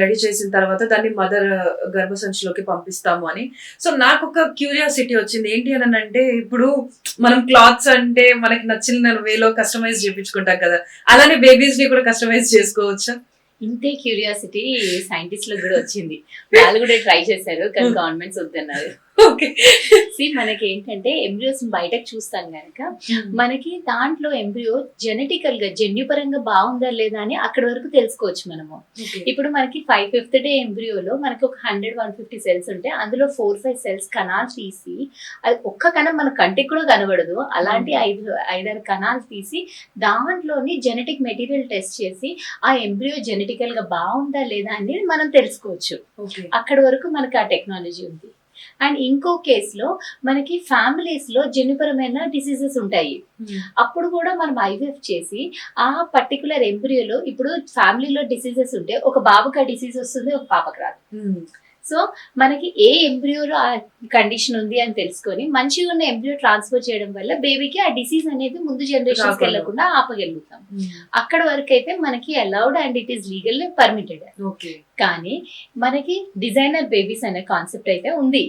రెడీ చేసిన తర్వాత దాన్ని మదర్ గర్భసంచిలోకి పంపిస్తాము అని. సో నాకు ఒక క్యూరియాసిటీ వచ్చింది ఏంటి అని అంటే ఇప్పుడు మనం క్లాత్స్ అంటే మనకి నచ్చిన వేలో కస్టమైజ్ చేయించుకుంటాం కదా, అలానే బేబీస్ ని కూడా కస్టమైజ్ చేసుకోవచ్చా? ఇంతే క్యూరియాసిటీ సైంటిస్ట్ లో కూడా వచ్చింది. వాళ్ళు కూడా ట్రై చేశారు కానీ గవర్నమెంట్స్ వద్దన్నారు. మనకి ఏంటంటే ఎంబ్రియోస్ బయటకు చూస్తాం కనుక మనకి దాంట్లో ఎంబ్రియో జెనెటికల్ గా జన్యుపరంగా బాగుందా లేదా అని అక్కడ వరకు తెలుసుకోవచ్చు మనము. ఇప్పుడు మనకి 5th day ఎంబ్రియోలో మనకి ఒక 100-150 cells ఉంటే అందులో 4-5 cells కణాలు తీసి, అది ఒక్క కణం మన కంటికి కూడా కనబడదు, అలాంటి 5-6 కణాలు తీసి దాంట్లోని జెనెటిక్ మెటీరియల్ టెస్ట్ చేసి ఆ ఎంబ్రియో జెనెటికల్ గా బాగుందా లేదా అనేది మనం తెలుసుకోవచ్చు. అక్కడ వరకు మనకి ఆ టెక్నాలజీ ఉంది. అండ్ ఇంకో కేసులో మనకి ఫ్యామిలీస్లో జన్యుపరమైన డిసీజెస్ ఉంటాయి. అప్పుడు కూడా మనం ఐవీఎఫ్ చేసి ఆ పర్టికులర్ ఎంబ్రియోలో ఇప్పుడు ఫ్యామిలీలో డిసీజెస్ ఉంటే ఒక బాబుకి ఆ డిసీజ్ వస్తుంది, ఒక పాపకి రాదు. సో మనకి ఏ ఎంబ్రియోలో ఆ కండిషన్ ఉంది అని తెలుసుకొని మంచిగా ఉన్న ఎంబ్రియో ట్రాన్స్ఫర్ చేయడం వల్ల బేబీకి ఆ డిసీజ్ అనేది ముందు జనరేషన్స్ వెళ్లకుండా ఆపగలుగుతాం. అక్కడ వరకు అయితే మనకి allowed and it is legal permitted. కానీ మనకి డిజైనర్ బేబీస్ అనే కాన్సెప్ట్ అయితే ఉంది.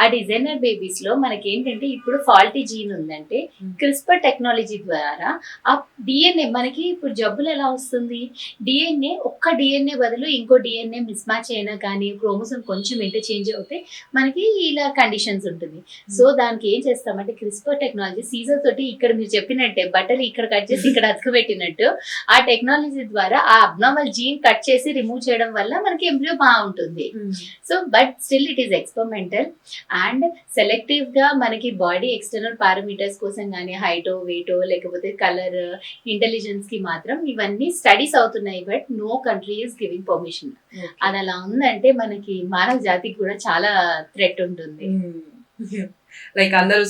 ఆ డిజైనర్ బేబీస్ లో మనకి ఏంటంటే ఇప్పుడు ఫాల్టీ జీన్ ఉందంటే క్రిస్పర్ టెక్నాలజీ ద్వారా ఆ డిఎన్ఏ మనకి ఇప్పుడు జబ్బులు ఎలా వస్తుంది, డిఎన్ఏ ఒక్క డిఎన్ఏ బదులు ఇంకో డిఎన్ఏ మిస్ మ్యాచ్ అయినా కానీ క్రోమోసోమ్ కొంచెం ఇంటర్చేంజ్ అవుతే మనకి ఇలా కండిషన్స్ ఉంటుంది. సో దానికి ఏం చేస్తామంటే క్రిస్పర్ టెక్నాలజీ సీజర్ తోటి ఇక్కడ మీరు చెప్పినట్టే బట్టలు ఇక్కడ కట్ చేసి ఇక్కడ అతకబెట్టినట్టు ఆ టెక్నాలజీ ద్వారా ఆ అబ్నార్మల్ జీన్ కట్ చేసి రిమూవ్ చేయడం వల్ల మనకి ఎంబ్రియో బాగుంటుంది. So but still it is experimental and selective గా మనకి బాడీ ఎక్స్టర్నల్ పారామీటర్స్ కోసం కానీ హైటో వెయిటో లేకపోతే కలర్ ఇంటెలిజెన్స్ కి మాత్రం ఇవన్నీ స్టడీస్ అవుతున్నాయి. But no country is giving permission. అది అలా ఉందంటే మనకి మానవ జాతికి కూడా చాలా థ్రెట్ ఉంటుంది. లైక్ అందరూ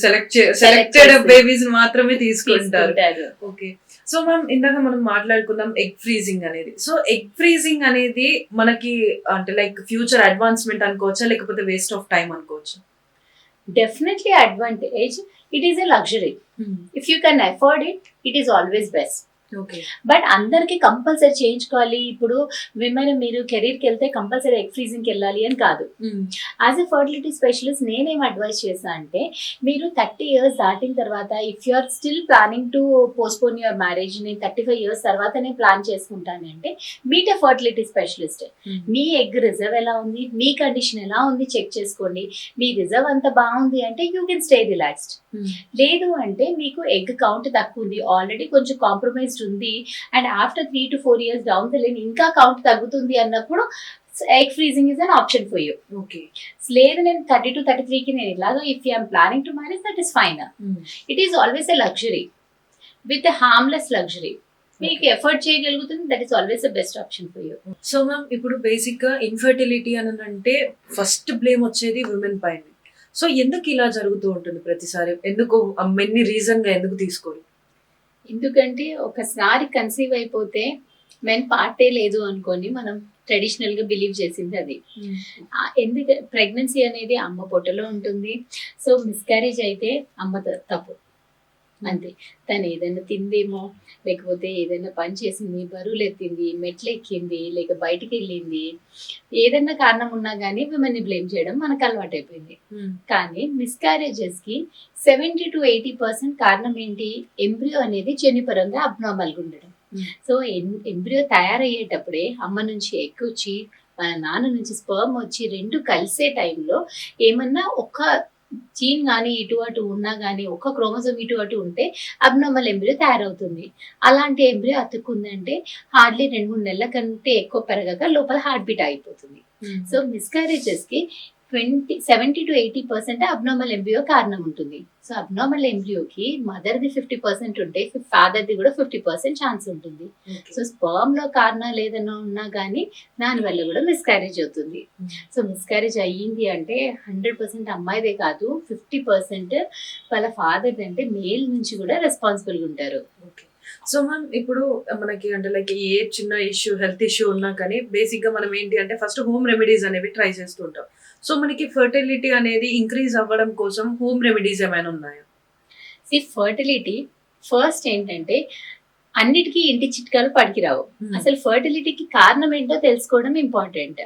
సెలెక్టెడ్ బేబీస్ మాత్రమే తీసుకుంటారు. ఓకే, సో మ్యామ్ ఇందాక మనం మాట్లాడుకున్నాం ఎగ్ ఫ్రీజింగ్ అనేది. సో ఎగ్ ఫ్రీజింగ్ అనేది మనకి అంటే లైక్ ఫ్యూచర్ అడ్వాన్స్మెంట్ అనుకోవచ్చా లేకపోతే వేస్ట్ ఆఫ్ టైం అనుకోవచ్చా? Definitely advantage. It is a luxury. If you can afford it, it is always best. But అందరికి కంపల్సరీ చేయించుకోవాలి. ఇప్పుడు విమెన్ మీరు కెరీర్కి వెళ్తే కంపల్సరీ ఎగ్ ఫ్రీజింగ్కి వెళ్ళాలి అని కాదు. యాజ్ ఎ ఫర్టిలిటీ స్పెషలిస్ట్ నేనేం అడ్వైస్ చేస్తా అంటే మీరు 30 years దాటిన తర్వాత if you are still planning to postpone your marriage, నేను 35 years తర్వాత నేను ప్లాన్ చేసుకుంటాను అంటే మీట్ ఎ ఫర్టిలిటీ స్పెషలిస్ట్. మీ ఎగ్ రిజర్వ్ ఎలా ఉంది, మీ కండిషన్ ఎలా ఉంది చెక్ చేసుకోండి. మీ రిజర్వ్ అంతా బాగుంది అంటే యూ కెన్ స్టే రిలాక్స్డ్. లేదు అంటే మీకు ఎగ్ కౌంట్ తక్కువ ఉంది, ఆల్రెడీ కొంచెం కాంప్రమైజ్ ఉంది and after 3 to 4 years down the line ఇంకా కౌంట్ తగ్గుతుంది అన్నప్పుడు egg freezing is an option for you. లేదు నేను 30 to 33కి నేను ఇలాగో if you am planning to marriage that is fine. It is always a luxury with a harmless luxury. మీకు effort చేయగలుగుతుంది, that is always the best option for you. So ma'am ఇప్పుడు basic గా infertility అని అంటే first blame వచ్చేది women పైన. So ఎందుకు ఇలా జరుగుతూ ఉంటుంది ప్రతిసారి? ఎందుకు మెనీ రీజన్ గా ఎందుకు తీసుకోరు? ఎందుకంటే ఒకసారి కన్సీవ్ అయిపోతే మెన్ పార్టే లేదు అనుకొని మనం ట్రెడిషనల్ గా బిలీవ్ చేసింది అది. ఎందుకు ప్రెగ్నెన్సీ అనేది అమ్మ పొట్టలో ఉంటుంది. సో మిస్క్యారేజ్ అయితే అమ్మ తప్పు అంతే. తను ఏదైనా తిందేమో లేకపోతే ఏదైనా పని చేసింది, బరువులు ఎత్తింది, మెట్లు ఎక్కింది, లేక బయటికి వెళ్ళింది, ఏదైనా కారణం ఉన్నా కానీ విమెన్ని బ్లేమ్ చేయడం మనకు అలవాటు అయిపోయింది. కానీ మిస్క్యారేజెస్ కి 70 to 80% కారణం ఏంటి? ఎంబ్రియో అనేది జన్యుపరంగా అబ్నార్మల్గా ఉండడం. సో ఎంబ్రియో తయారయ్యేటప్పుడే అమ్మ నుంచి ఎగ్ వచ్చి మన నాన్న నుంచి స్పర్మ్ వచ్చి రెండు కలిసే టైంలో ఏమన్నా ఒక జీన్ కానీ ఇటు అటు ఉన్నా కానీ ఒక క్రోమోజోమ్ ఇటు అటు ఉంటే అబ్నార్మల్ ఎంబ్రియో తయారవుతుంది. అలాంటి ఎంబ్రియో అతుక్కుందంటే హార్డ్లీ 2-3 నెలల కంటే ఎక్కువ పెరగక లోపల హార్ట్ బీట్ అయిపోతుంది. సో మిస్క్యారేజెస్ కి 70 to 80% అబ్నార్మల్ ఎంబ్రియో కారణం ఉంటుంది. సో అబ్నార్మల్ ఎంబ్రియోకి మదర్ది 50% ఉంటే ఫాదర్ది కూడా 50% ఛాన్స్ ఉంటుంది. సో స్పర్మ్ లో కారణాలు ఏదైనా ఉన్నా కానీ దాని వల్ల కూడా మిస్క్యారేజ్ అవుతుంది. సో మిస్క్యారేజ్ అయ్యింది అంటే 100% అమ్మాయిదే కాదు, 50% వాళ్ళ ఫాదర్ అంటే మేల్ నుంచి కూడా రెస్పాన్సిబుల్ ఉంటారు. సో మ్యామ్ ఇప్పుడు మనకి అంటే లైక్ ఏ చిన్న ఇష్యూ హెల్త్ ఇష్యూ ఉన్నా కానీ బేసిక్ గా మనం ఏంటి అంటే ఫస్ట్ హోమ్ రెమెడీస్ అనేవి ట్రై చేస్తూ ఉంటాం. సో మనకి ఫర్టిలిటీ అనేది ఇంక్రీజ్ అవ్వడం కోసం హోమ్ రెమెడీస్ ఏమైనా ఉన్నాయా? ఫర్టిలిటీ ఫస్ట్ ఏంటంటే అన్నిటికీ ఇంటి చిట్కాలు పనికిరావు. అసలు ఫర్టిలిటీకి కారణం ఏంటో తెలుసుకోవడం ఇంపార్టెంట్.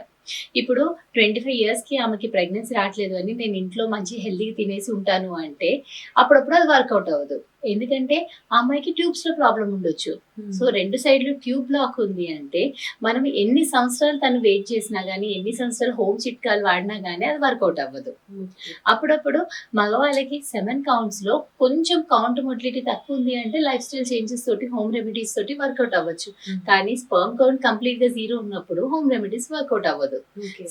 ఇప్పుడు 25 years కి ఆమెకి ప్రెగ్నెన్సీ రావట్లేదు అని నేను ఇంట్లో మంచి హెల్తీగా తినేసి ఉంటాను అంటే అప్పుడప్పుడు అది వర్కౌట్ అవ్వదు. ఎందుకంటే ఆ అమ్మాయికి ట్యూబ్స్ లో ప్రాబ్లం ఉండొచ్చు. సో 2 sides ట్యూబ్ బ్లాక్ ఉంది అంటే మనం ఎన్ని సంవత్సరాలు తను వెయిట్ చేసినా గానీ, ఎన్ని సంవత్సరాలు హోమ్ చిట్కాలు వాడినా గానీ అది వర్కౌట్ అవ్వదు. అప్పుడప్పుడు మగవాళ్ళకి 7 counts లో కొంచెం కౌంట్ మొటిలిటీ తక్కువ ఉంది అంటే లైఫ్ స్టైల్ చేంజెస్ తోటి హోమ్ రెమెడీస్ తోటి వర్కౌట్ అవ్వచ్చు. కానీ స్పర్మ్ కౌంట్ కంప్లీట్ గా 0 ఉన్నప్పుడు హోమ్ రెమెడీస్ వర్కౌట్ అవ్వదు.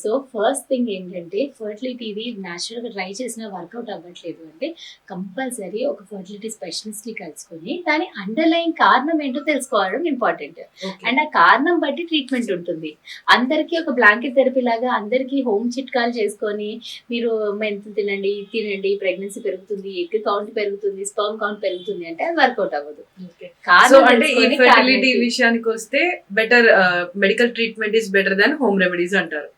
సో ఫస్ట్ థింగ్ ఏంటంటే ఫర్టిలిటీది న్యాచురల్ గా ట్రై చేసినా వర్కౌట్ అవ్వట్లేదు అంటే కంపల్సరీ ఒక ఫర్టిలిటీ స్పెషలిస్ట్ స్పెషలిస్ట్ ని కలుసుకొని దాని అండర్లైన్ కారణం ఏంటో తెలుసుకోవడం ఇంపార్టెంట్. ఓకే. అండ్ ఆ కారణం బట్టి ట్రీట్మెంట్ ఉంటుంది. అందరికీ ఒక బ్లాంకెట్ థెరపీ లాగా అందరికీ హోమ్ చిట్కాలు చేసుకొని మీరు మెంతులు తినండి, ఇది తినండి, ప్రెగ్నెన్సీ పెరుగుతుంది, ఎగ్ కౌంట్ పెరుగుతుంది, స్పర్మ్ కౌంట్ పెరుగుతుంది అంటే అది వర్కౌట్ అవ్వదు. ఓకే. సో కారణం అంటే ఈ తెలుసుకొని ఫెర్టిలిటీ కారణం విషయానికి వస్తే better medical treatment is better than home remedies అంటారు.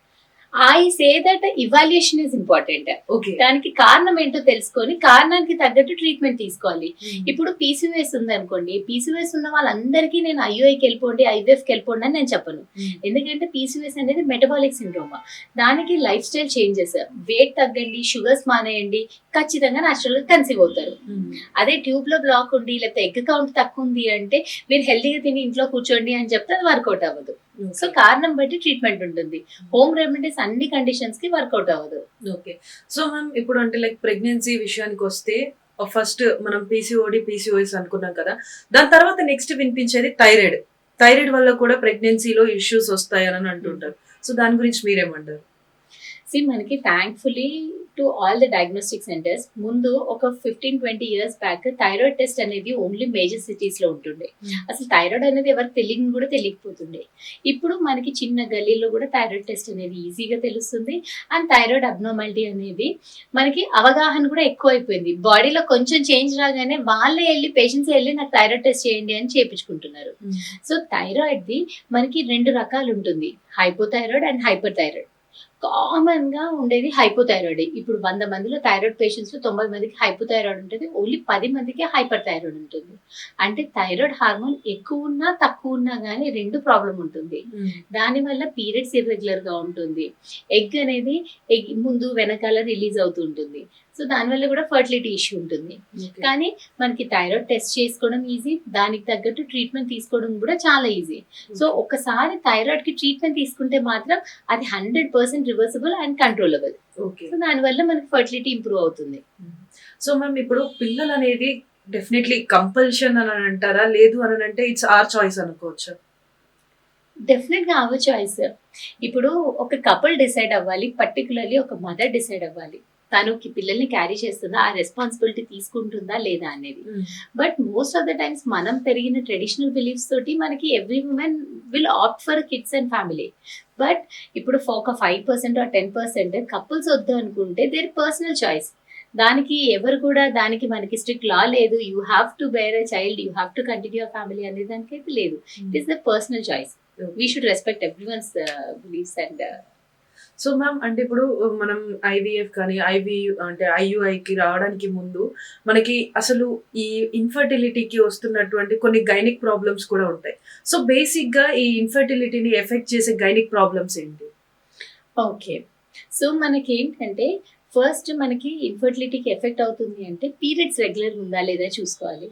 I say that evaluation is important. Okay. దానికి కారణం ఏంటో తెలుసుకొని కారణానికి తగ్గట్టు ట్రీట్మెంట్ తీసుకోవాలి. ఇప్పుడు పీసీఓఎస్ ఉంది అనుకోండి, పీసీఓఎస్ ఉన్న వాళ్ళందరికీ నేను ఐఓఐకి వెళ్ళిపోండి, ఐవీఎఫ్కి వెళ్ళిపోండి అని నేను చెప్పను. ఎందుకంటే పీసీఓఎస్ అనేది మెటబాలిక్ సిండ్రోమ్. దానికి లైఫ్ స్టైల్ చేంజెస్, వెయిట్ తగ్గండి, షుగర్స్ మానేయండి, ఖచ్చితంగా న్యాచురల్ గా కన్సీవ్ అవుతారు. అదే ట్యూబ్ లో బ్లాక్ ఉండి లేకపోతే ఎగ్ కౌంట్ తక్కువ ఉంది అంటే మీరు హెల్తీగా తిని ఇంట్లో కూర్చోండి అని చెప్తే అది వర్కౌట్ అవ్వదు. సో కారణం బట్టి ట్రీట్మెంట్ ఉంటుంది. హోమ్ రెమెడీస్ అన్ని కండిషన్స్ కి వర్కౌట్ అవ్వదు. ఓకే. సో మ్యామ్ ఇప్పుడు అంటే లైక్ ప్రెగ్నెన్సీ విషయానికి వస్తే ఫస్ట్ మనం పీసీఓడి పీసీఓఎస్ అనుకున్నాం కదా, దాని తర్వాత నెక్స్ట్ వినిపించేది థైరాయిడ్. థైరాయిడ్ వల్ల కూడా ప్రెగ్నెన్సీలో ఇష్యూస్ వస్తాయని అంటుంటారు. సో దాని గురించి మీరేమంటారు? మనకి thankfully to all the diagnostic centres ముందు ఒక 15-20 years బ్యాక్ థైరాయిడ్ టెస్ట్ అనేది ఓన్లీ మేజర్ సిటీస్ లో ఉంటుండే. అసలు థైరాయిడ్ అనేది ఎవరికి తెలియని కూడా తెలియకపోతుండే. ఇప్పుడు మనకి చిన్న గల్లీలో కూడా థైరాయిడ్ టెస్ట్ అనేది ఈజీగా తెలుస్తుంది. అండ్ థైరాయిడ్ అబ్నార్మాలిటీ అనేది మనకి అవగాహన కూడా ఎక్కువ అయిపోయింది. బాడీలో కొంచెం చేంజ్ రాగానే వాళ్ళే వెళ్ళి పేషెంట్స్ వెళ్ళి నాకు థైరాయిడ్ టెస్ట్ చేయండి అని చేయించుకుంటున్నారు. సో థైరాయిడ్ ది మనకి 2 రకాలు ఉంటుంది, hypothyroid and hyper thyroid. Common గా ఉండేది హైపోథైరాయిడ్. ఇప్పుడు 100 మందిలో థైరాయిడ్ పేషెంట్స్ లో 90 మందికి హైపోథైరాయిడ్ ఉంటుంది, ఓన్లీ 10 మందికి హైపర్ థైరాయిడ్ ఉంటుంది. అంటే థైరాయిడ్ హార్మోన్ ఎక్కువ ఉన్నా తక్కువ ఉన్నా గానీ 2 ప్రాబ్లం ఉంటుంది. దానివల్ల పీరియడ్స్ ఇర్రెగ్యులర్ గా ఉంటుంది, ఎగ్ అనేది ముందు వెనకాల రిలీజ్ అవుతూ ఉంటుంది. సో దానివల్ల కూడా ఫర్టిలిటీ ఇష్యూ ఉంటుంది. కానీ మనకి థైరాయిడ్ టెస్ట్ చేసుకోవడం ఈజీ, దానికి తగ్గట్టు ట్రీట్మెంట్ తీసుకోవడం కూడా చాలా ఈజీ. సో ఒకసారి థైరాయిడ్ కి ట్రీట్మెంట్ తీసుకుంటే మాత్రం అది 100% reversible and controllable. Okay. So దానివల్ల మనకి ఫర్టిలిటీ ఇంప్రూవ్ అవుతుంది. సో మ్యామ్ ఇప్పుడు పిల్లలు అనేది డెఫినెట్లీ కంపల్షన్ అని అంటారా, లేదు అని అంటే ఇట్స్ ఆర్ చాయిస్ అనుకోవచ్చు? డెఫినెట్ గా అవర్ చాయిస్. ఇప్పుడు ఒక కపుల్ డిసైడ్ అవ్వాలి, పర్టికులర్లీ ఒక మదర్ డిసైడ్ అవ్వాలి తనకి పిల్లల్ని క్యారీ చేస్తుందా, ఆ రెస్పాన్సిబిలిటీ తీసుకుంటుందా లేదా అనేది. But most of the times మనం పెరిగిన ట్రెడిషనల్ బిలీఫ్స్ తోటి మనకి every women will opt for kids and family. But ఇప్పుడు ఒక 5% or 10% కపుల్స్ వద్దు అనుకుంటే దేర్ పర్సనల్ చాయిస్. దానికి ఎవరు కూడా దానికి మనకి స్ట్రిక్ట్ లా లేదు, you have to bear a child, you have to continue a family అనే దానికి అయితే లేదు. It is the personal choice. We should respect everyone's beliefs. And so ma'am అంటే ఇప్పుడు మనం ఐవీఎఫ్ కానీ అంటే ఐయుఐకి రావడానికి ముందు మనకి అసలు ఈ ఇన్ఫర్టిలిటీకి వస్తున్నటువంటి కొన్ని గైనిక్ ప్రాబ్లమ్స్ కూడా ఉంటాయి. సో బేసిక్ గా ఈ ఇన్ఫర్టిలిటీని ఎఫెక్ట్ చేసే గైనిక్ ప్రాబ్లమ్స్ ఏంటి? ఓకే. సో మనకి ఏంటంటే ఫస్ట్ మనకి ఇన్ఫర్టిలిటీకి ఎఫెక్ట్ అవుతుంది అంటే పీరియడ్స్ రెగ్యులర్ ఉందా లేదా చూసుకోవాలి.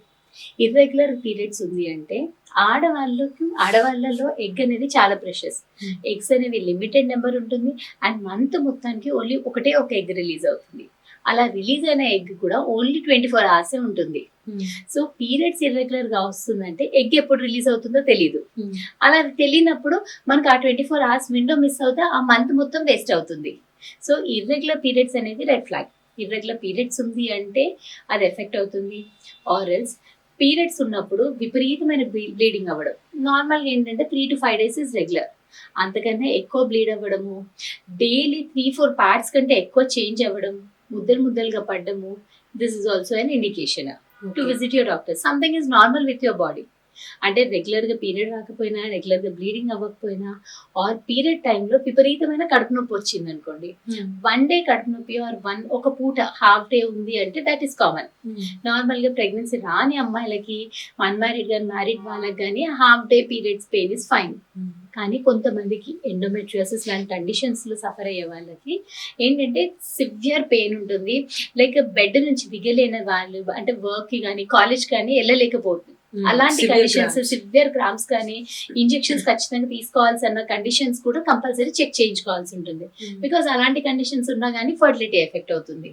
ఇర్రెగ్యులర్ పీరియడ్స్ ఉంది అంటే ఆడవాళ్ళలో ఎగ్ అనేది చాలా ప్రెషస్. ఎగ్స్ అనేవి లిమిటెడ్ నెంబర్ ఉంటుంది అండ్ మంత్ మొత్తానికి ఓన్లీ ఒక ఎగ్ రిలీజ్ అవుతుంది. అలా రిలీజ్ అయిన ఎగ్ కూడా ఓన్లీ 24 hours ఉంటుంది. సో పీరియడ్స్ ఇర్రెగ్యులర్ గా వస్తుందంటే ఎగ్ ఎప్పుడు రిలీజ్ అవుతుందో తెలియదు. అలా తెలియనప్పుడు మనకు ఆ 24 hours విండో మిస్ అవుతే ఆ మంత్ మొత్తం వేస్ట్ అవుతుంది. సో ఇర్రెగ్యులర్ పీరియడ్స్ అనేది రెడ్ ఫ్లాగ్. ఇర్రెగ్యులర్ పీరియడ్స్ ఉంది అంటే అది ఎఫెక్ట్ అవుతుంది. ఆరల్స్ పీరియడ్స్ ఉన్నప్పుడు విపరీతమైన బ్లీడింగ్ అవ్వడం. నార్మల్గా ఏంటంటే 3 to 5 days ఇస్ రెగ్యులర్. అంతకన్నా ఎక్కువ బ్లీడ్ అవ్వడము, డైలీ 3-4 pads కంటే ఎక్కువ చేంజ్ అవ్వడం, ముద్దలుగా పడ్డము, this is also an indication to visit your doctor. Something is normal with your body. అంటే రెగ్యులర్ గా పీరియడ్ రాకపోయినా, రెగ్యులర్ గా బ్లీడింగ్ అవ్వకపోయినా, ఆర్ పీరియడ్ టైంలో విపరీతమైన కడుపు నొప్పి వచ్చింది అనుకోండి, 1 day కడుపు నొప్పి ఆర్ ఒక పూట హాఫ్ డే ఉంది అంటే దట్ ఈస్ కామన్. నార్మల్ గా ప్రెగ్నెన్సీ రాని అమ్మాయిలకి, అన్మ్యారీడ్ కానీ మ్యారీడ్ వాళ్ళకి కానీ half day periods pain is fine. కానీ కొంతమందికి ఎండోమెట్రియోసిస్ లాంటి కండిషన్స్ లో సఫర్ అయ్యే వాళ్ళకి ఏంటంటే సివియర్ పెయిన్ ఉంటుంది. లైక్ బెడ్ నుంచి దిగలేని వాళ్ళు, అంటే వర్క్ కి కానీ కాలేజ్ కానీ వెళ్ళలేకపోతుంది. అలాంటి కండిషన్స్, సివియర్ క్రాంప్స్ కానీ ఇంజెక్షన్స్ ఖచ్చితంగా తీసుకోవాల్సిన కండిషన్స్ కూడా కంపల్సరీ చెక్ చేయించుకోవాల్సి ఉంటుంది. బికాస్ అలాంటి కండిషన్స్ ఉన్నా కానీ ఫర్టిలిటీ ఎఫెక్ట్ అవుతుంది.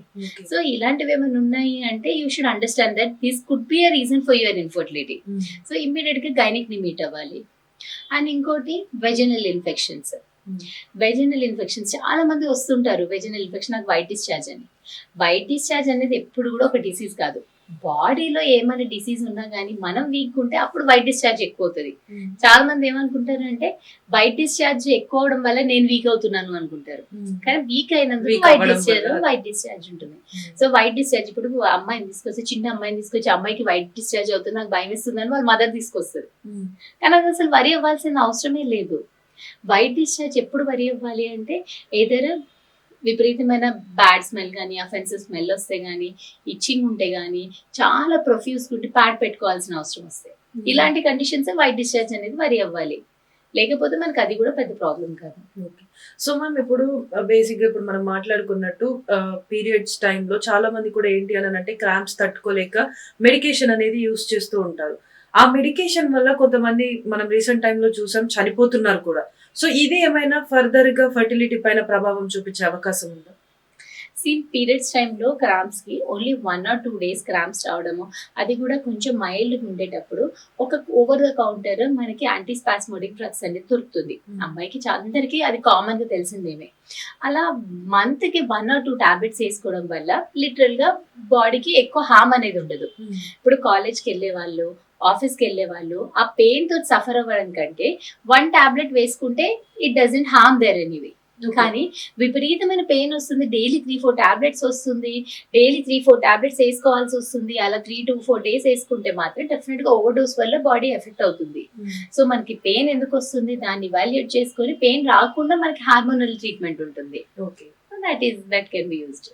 సో ఇలాంటివి ఏమైనా ఉన్నాయి అంటే you should understand that this could be a reason for your infertility. So immediate గా గైనిక్ ని మీట్ అవ్వాలి. అండ్ ఇంకోటి వెజనల్ ఇన్ఫెక్షన్స్. వెజనల్ ఇన్ఫెక్షన్స్ చాలా మంది వస్తుంటారు. వెజనల్ ఇన్ఫెక్షన్, నాకు వైట్ డిశ్చార్జ్ అని. వైట్ డిశ్చార్జ్ అనేది ఎప్పుడు కూడా ఒక డిసీజ్ కాదు. బాడీలో ఏమైనా డిసీజ్ ఉన్నా కానీ మనం వీక్ ఉంటే అప్పుడు వైట్ డిశ్చార్జ్ ఎక్కువ అవుతుంది. చాలా మంది ఏమనుకుంటారంటే వైట్ డిశ్చార్జ్ ఎక్కువ అవడం వల్ల నేను వీక్ అవుతున్నాను అనుకుంటారు. కానీ వీక్ అయినందుకు Weak వైట్ అవ్వడం డిశ్చార్జ్ వల్ల. వైట్ డిశ్చార్జ్ ఉంటుంది. సో వైట్ డిశ్చార్జ్ ఇప్పుడు అమ్మాయిని తీసుకొచ్చి చిన్న అమ్మాయిని తీసుకొచ్చి అమ్మాయికి వైట్ డిశ్చార్జ్ అవుతుంది నాకు భయం వేస్తుందని వాళ్ళ మదర్ తీసుకొస్తారు. కానీ అది అసలు వరి అవ్వాల్సిన అవసరమే లేదు. వైట్ డిశ్చార్జ్ ఎప్పుడు వరి అవ్వాలి అంటే ఏదైనా విపరీతమైన బ్యాడ్ స్మెల్ కానీ అఫెన్సివ్ స్మెల్ వస్తే కానీ ఇచ్చింగ్ ఉంటే కానీ చాలా ప్రొఫ్యూస్ ఉంటే ప్యాడ్ పెట్టుకోవాల్సిన అవసరం వస్తాయి. ఇలాంటి కండిషన్స్ వైట్ డిశ్చార్జ్ అనేది వరి అవ్వాలి. లేకపోతే మనకి అది కూడా పెద్ద ప్రాబ్లం కాదు. సో మ్యామ్ ఇప్పుడు బేసిక్ గా ఇప్పుడు మనం మాట్లాడుకున్నట్టు పీరియడ్స్ టైంలో చాలా మంది కూడా ఏంటి అని అంటే క్రాంప్స్ తట్టుకోలేక మెడికేషన్ అనేది యూస్ చేస్తూ ఉంటారు. ఆ మెడికేషన్ వల్ల కొంతమంది మనం రీసెంట్ టైంలో చూసాం చనిపోతున్నారు కూడా. సో ఇది ఏమైనా ఫర్దర్ గా ఫర్టిలిటీ పైన ప్రభావం చూపించే అవకాశం ఉందా? పీరియడ్స్ టైంలో క్రాంప్స్ కి ఓన్లీ 1 or 2 days క్రాంప్స్ రావడము, అది కూడా కొంచెం మైల్డ్ ఉండేటప్పుడు ఒక ఓవర్ ద కౌంటర్ మనకి యాంటీస్పాస్మోడిక్ డ్రగ్స్ అనేది దొరుకుతుంది. అమ్మాయికి అందరికీ అది కామన్ గా తెలిసిందేమే. అలా మంత్ కి 1 or 2 టాబ్లెట్స్ వేసుకోవడం వల్ల లిటరల్ గా బాడీకి ఎక్కువ హార్మ్ అనేది ఉండదు. ఇప్పుడు కాలేజ్కి వెళ్ళే వాళ్ళు, ఆఫీస్కి వెళ్ళే వాళ్ళు ఆ పెయిన్ తో సఫర్ అవ్వడం కంటే 1 టాబ్లెట్ వేసుకుంటే it doesn't harm there anyway. కానీ విపరీతమైన పెయిన్ వస్తుంది, డైలీ 3-4 టాబ్లెట్స్ వస్తుంది, డైలీ 3-4 టాబ్లెట్స్ వేసుకోవాల్సి వస్తుంది. అలా 3 to 4 days వేసుకుంటే మాత్రం డెఫినెట్ గా ఓవర్ డోస్ వల్ల బాడీ ఎఫెక్ట్ అవుతుంది. సో మనకి పెయిన్ ఎందుకు వస్తుంది దాన్ని ఇవాల్యుయేట్ చేసుకొని పెయిన్ రాకుండా మనకి హార్మోనల్ ట్రీట్మెంట్ ఉంటుంది. That can be used.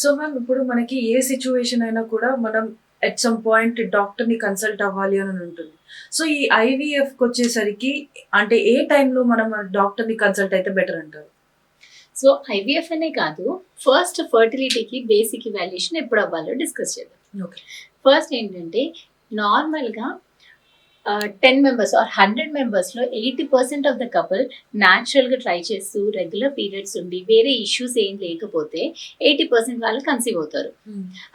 So ma'am ఇప్పుడు మనకి ఏ సిచ్యువేషన్ అయినా కూడా మనం ఎట్ సమ్ పాయింట్ డాక్టర్ ని కన్సల్ట్ అవ్వాలి అని ఉంటుంది. సో ఈ ఐవీఎఫ్ కి వచ్చేసరికి అంటే ఏ టైంలో మనం డాక్టర్ ని కన్సల్ట్ అయితే బెటర్ అంటారు? సో ఐవీఎఫ్ అనే కాదు, ఫస్ట్ ఫర్టిలిటీకి బేసిక్ ఇవాల్యుయేషన్ ఎప్పుడు అవ్వాలో డిస్కస్ చేద్దాం. ఫస్ట్ ఏంటంటే నార్మల్గా 10 members or 100 members లో 80% ఆఫ్ ద కపుల్ న్యాచురల్ గా ట్రై చేస్తూ రెగ్యులర్ పీరియడ్స్ ఉండి వేరే ఇష్యూస్ ఏం లేకపోతే 80% వాళ్ళు కన్సీవ్ అవుతారు.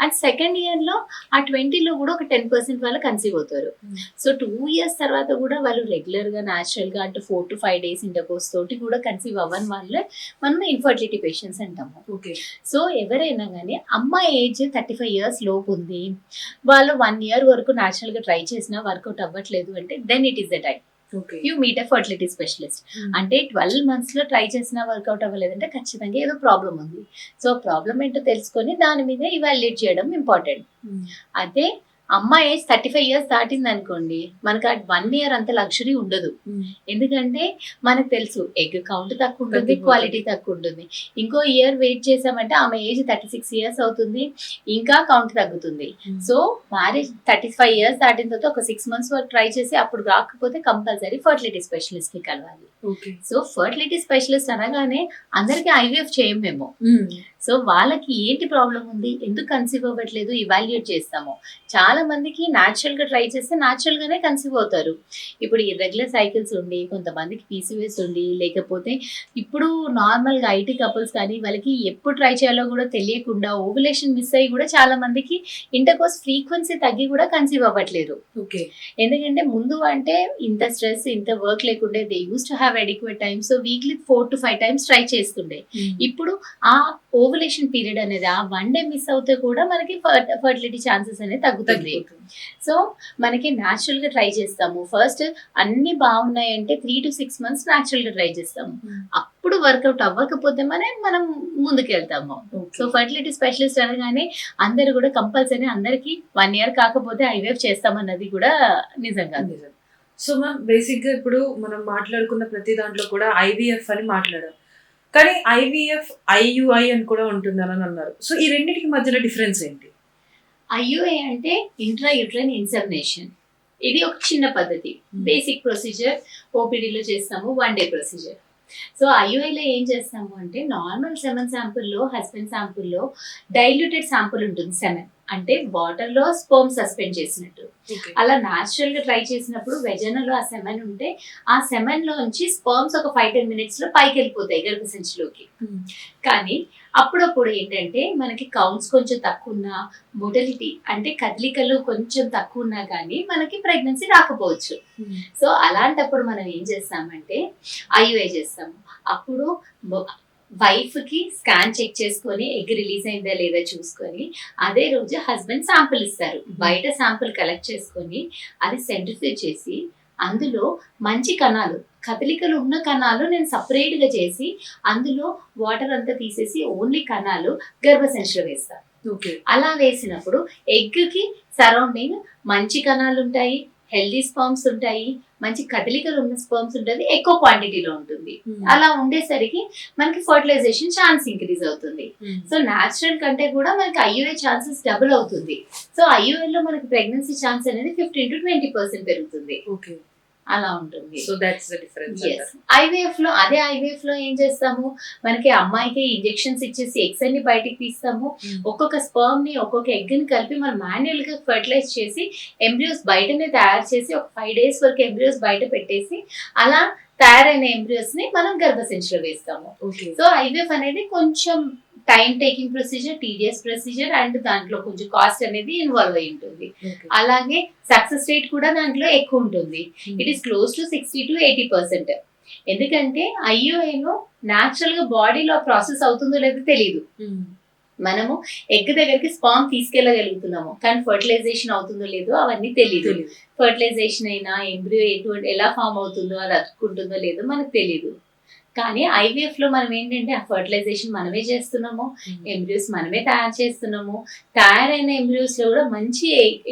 అండ్ సెకండ్ ఇయర్ లో ఆ 20లో కూడా ఒక 10% వాళ్ళు కన్సీవ్ అవుతారు. సో 2 years తర్వాత కూడా వాళ్ళు రెగ్యులర్ గా న్యాచురల్ గా అంటే 4 to 5 days ఇంటర్కోర్స్ తోటి కూడా కన్సీవ్ అవ్వని వాళ్ళే మనం ఇన్ఫర్టిలిటీ పేషెంట్స్ అంటాము. సో ఎవరైనా కానీ అమ్మాయి ఏజ్ 35 years లోపు ఉంది, వాళ్ళు 1 year వరకు న్యాచురల్ గా ట్రై చేసినా వర్కౌట్ అవ్వట్లేదు అంటే then it is the time you meet a fertility specialist. అంటే 12 months లో ట్రై చేసినా వర్కౌట్ అవ్వలేదంటే ఖచ్చితంగా ఏదో ప్రాబ్లం ఉంది. సో ప్రాబ్లం ఏంటో తెలుసుకొని దాని మీద ఇవాల్యుయేట్ చేయడం ఇంపార్టెంట్. అదే అమ్మాయి ఏజ్ 35 years దాటింది అనుకోండి, మనకు 1 year అంత లగ్జరీ ఉండదు. ఎందుకంటే మనకు తెలుసు ఎగ్ కౌంట్ తక్కువ ఉంటుంది, క్వాలిటీ తక్కువ ఉంటుంది. ఇంకో ఇయర్ వెయిట్ చేసామంటే ఆమె ఏజ్ 36 years అవుతుంది, ఇంకా కౌంట్ తగ్గుతుంది. సో మ్యారేజ్ 35 years దాటిన తర్వాత ఒక 6 months వరకు ట్రై చేసి అప్పుడు రాకపోతే కంపల్సరీ ఫర్టిలిటీ స్పెషలిస్ట్ ని కలవాలి. సో ఫర్టిలిటీ స్పెషలిస్ట్ అనగానే అందరికి ఐవీఎఫ్ చేయం మేము. సో వాళ్ళకి ఏంటి ప్రాబ్లం ఉంది, ఎందుకు కన్సీవ్ అవ్వట్లేదు ఇవాల్యుయేట్ చేస్తాము. చాలా మందికి న్యాచురల్ గా ట్రై చేస్తే న్యాచురల్ గానే కన్సీవ్ అవుతారు. ఇప్పుడు ఇర్రెగ్యులర్ సైకిల్స్ ఉండి, కొంతమందికి పీసీఓఎస్ ఉండి, లేకపోతే ఇప్పుడు నార్మల్ గా ఐటీ కపుల్స్ కానీ వాళ్ళకి ఎప్పుడు ట్రై చేయాలో కూడా తెలియకుండా ఓవులేషన్ మిస్ అయ్యి కూడా చాలా మందికి ఇంటర్కోర్స్ ఫ్రీక్వెన్సీ తగ్గి కూడా కన్సీవ్ అవ్వట్లేదు. ఎందుకంటే ముందు అంటే ఇంత స్ట్రెస్ ఇంత వర్క్ లేకుండే, they use to have adequate time. So weekly 4 to 5 times try చేస్తుండే. ఇప్పుడు ఆ ఓవులేషన్ పీరియడ్ అనేది ఆ 1 day మిస్ అవుతే కూడా మనకి ఫర్టిలిటీ ఛాన్సెస్ అనేది తగ్గుతుంది. సో మనకి న్యాచురల్ గా ట్రై చేస్తాము. ఫస్ట్ అన్ని బాగున్నాయంటే 3 to 6 months న్యాచురల్ గా ట్రై చేస్తాము. అప్పుడు వర్కౌట్ అవ్వకపోతే మనం ముందుకు వెళ్తాము. సో ఫర్టిలిటీ స్పెషలిస్ట్ అనగానే అందరు కూడా కంపల్సరీ అందరికి 1 year కాకపోతే ఐవీఎఫ్ చేస్తామన్నది కూడా నిజం కాదు. సో మ్యామ్ బేసిక్ గా ఇప్పుడు మనం మాట్లాడుకున్న ప్రతి దాంట్లో కూడా ఐవీఎఫ్ అని మాట్లాడారు, కానీ ఐవీఎఫ్ ఐయుఐ అని కూడా ఉంటుందని అన్నారు. సో ఈ రెండింటికి మధ్యలో డిఫరెన్స్ ఏంటి? ఐయుఐ అంటే ఇంట్రా యూట్రైన్ ఇన్సెమినేషన్. ఇది ఒక చిన్న పద్ధతి, బేసిక్ ప్రొసీజర్ ఓపీడీలో చేస్తాము, 1 day ప్రొసీజర్. సో ఐయుఐలో ఏం చేస్తాము అంటే నార్మల్ సెమెన్ శాంపుల్లో, హస్బెండ్ శాంపుల్లో డైల్యూటెడ్ శాంపుల్ ఉంటుంది. సెమెన్ అంటే వాటర్ లో స్పర్మ్ సస్పెండ్ చేసినట్టు. అలా న్యాచురల్ గా ట్రై చేసినప్పుడు వెజనలో ఆ సెమెన్ ఉంటే ఆ సెమెన్ లోంచి స్పర్మ్స్ ఒక 5-10 minutes లో పైకి వెళ్ళిపోతాయి గర్భసంచిలోకి. కానీ అప్పుడప్పుడు ఏంటంటే మనకి కౌంట్స్ కొంచెం తక్కువ ఉన్నా, మొటిలిటీ అంటే కదలికలు కొంచెం తక్కువ ఉన్నా కానీ మనకి ప్రెగ్నెన్సీ రాకపోవచ్చు. సో అలాంటప్పుడు మనం ఏం చేస్తామంటే ఐయుఐ చేస్తాము. అప్పుడు వైఫ్ కి స్కాన్ చెక్ చేసుకొని ఎగ్ రిలీజ్ అయిందా లేదా చూసుకొని అదే రోజు హస్బెండ్ శాంపుల్ ఇస్తారు. బయట శాంపుల్ కలెక్ట్ చేసుకొని అది సెంట్రిఫ్యూజ్ చేసి అందులో మంచి కణాలు, కదలికలు ఉన్న కణాలు నేను సపరేట్ గా చేసి అందులో వాటర్ అంతా తీసేసి ఓన్లీ కణాలు గర్భసంచిలో వేస్తాను. అలా వేసినప్పుడు ఎగ్ కి సరౌండింగ్ మంచి కణాలు ఉంటాయి, హెల్దీ స్పర్మ్స్ ఉంటాయి, మంచి కదలికలు ఉన్న స్పర్మ్స్ ఉంటుంది, ఎక్కువ క్వాంటిటీలో ఉంటుంది. అలా ఉండేసరికి మనకి ఫర్టిలైజేషన్ ఛాన్స్ ఇంక్రీజ్ అవుతుంది. సో న్యాచురల్ కంటే కూడా మనకి ఐయుఐ ఛాన్సెస్ డబుల్ అవుతుంది. సో ఐయుఐ లో మనకి ప్రెగ్నెన్సీ ఛాన్స్ అనేది 15 to 20% పెరుగుతుంది. అలా ఉంటుంది. So that's the difference. IVF లో ఐవీఎఫ్ లో ఏం చేస్తాము, మనకి అమ్మాయికి ఇంజెక్షన్స్ ఇచ్చేసి ఎగ్స్ అన్ని బయటికి తీస్తాము. ఒక్కొక్క స్పర్మ్ ని ఒక్కొక్క ఎగ్ ని కలిపి మనం మాన్యువల్ గా ఫర్టిలైజ్ చేసి ఎంబ్రియోస్ బయటనే తయారు చేసి ఒక 5 days వరకు ఎంబ్రియోస్ బయట పెట్టేసి అలా తయారైన ఎంబ్రియోస్ ని మనం గర్భసంచిలో వేస్తాము. సో ఐవీఎఫ్ అనేది కొంచెం time taking procedure, TDS procedure and దాంట్లో కొంచెం కాస్ట్ అనేది ఇన్వాల్వ్ అయి ఉంటుంది. అలాగే సక్సెస్ రేట్ కూడా దాంట్లో ఎక్కువ ఉంటుంది. It is close to 60 to 80%. ఎందుకంటే ఐయుఐలో న్యాచురల్ గా బాడీలో ప్రాసెస్ అవుతుందో లేదో తెలియదు. మనము ఎగ్ దగ్గరికి స్పామ్ తీసుకెళ్లగలుగుతున్నాము, కానీ ఫర్టిలైజేషన్ అవుతుందో లేదో అవన్నీ తెలియదు. ఫర్టిలైజేషన్ అయినా ఎంబ్రియో ఎలా ఫామ్ అవుతుందో, అది అతుక్కుంటుందో లేదో మనకు తెలియదు. కానీ ఐవీఎఫ్ లో మనం ఏంటంటే ఆ ఫర్టిలైజేషన్ మనమే చేస్తున్నాము, ఎంబ్రియోస్ మనమే తయారు చేస్తున్నాము. తయారైన ఎంబ్రియోస్ లో కూడా మంచి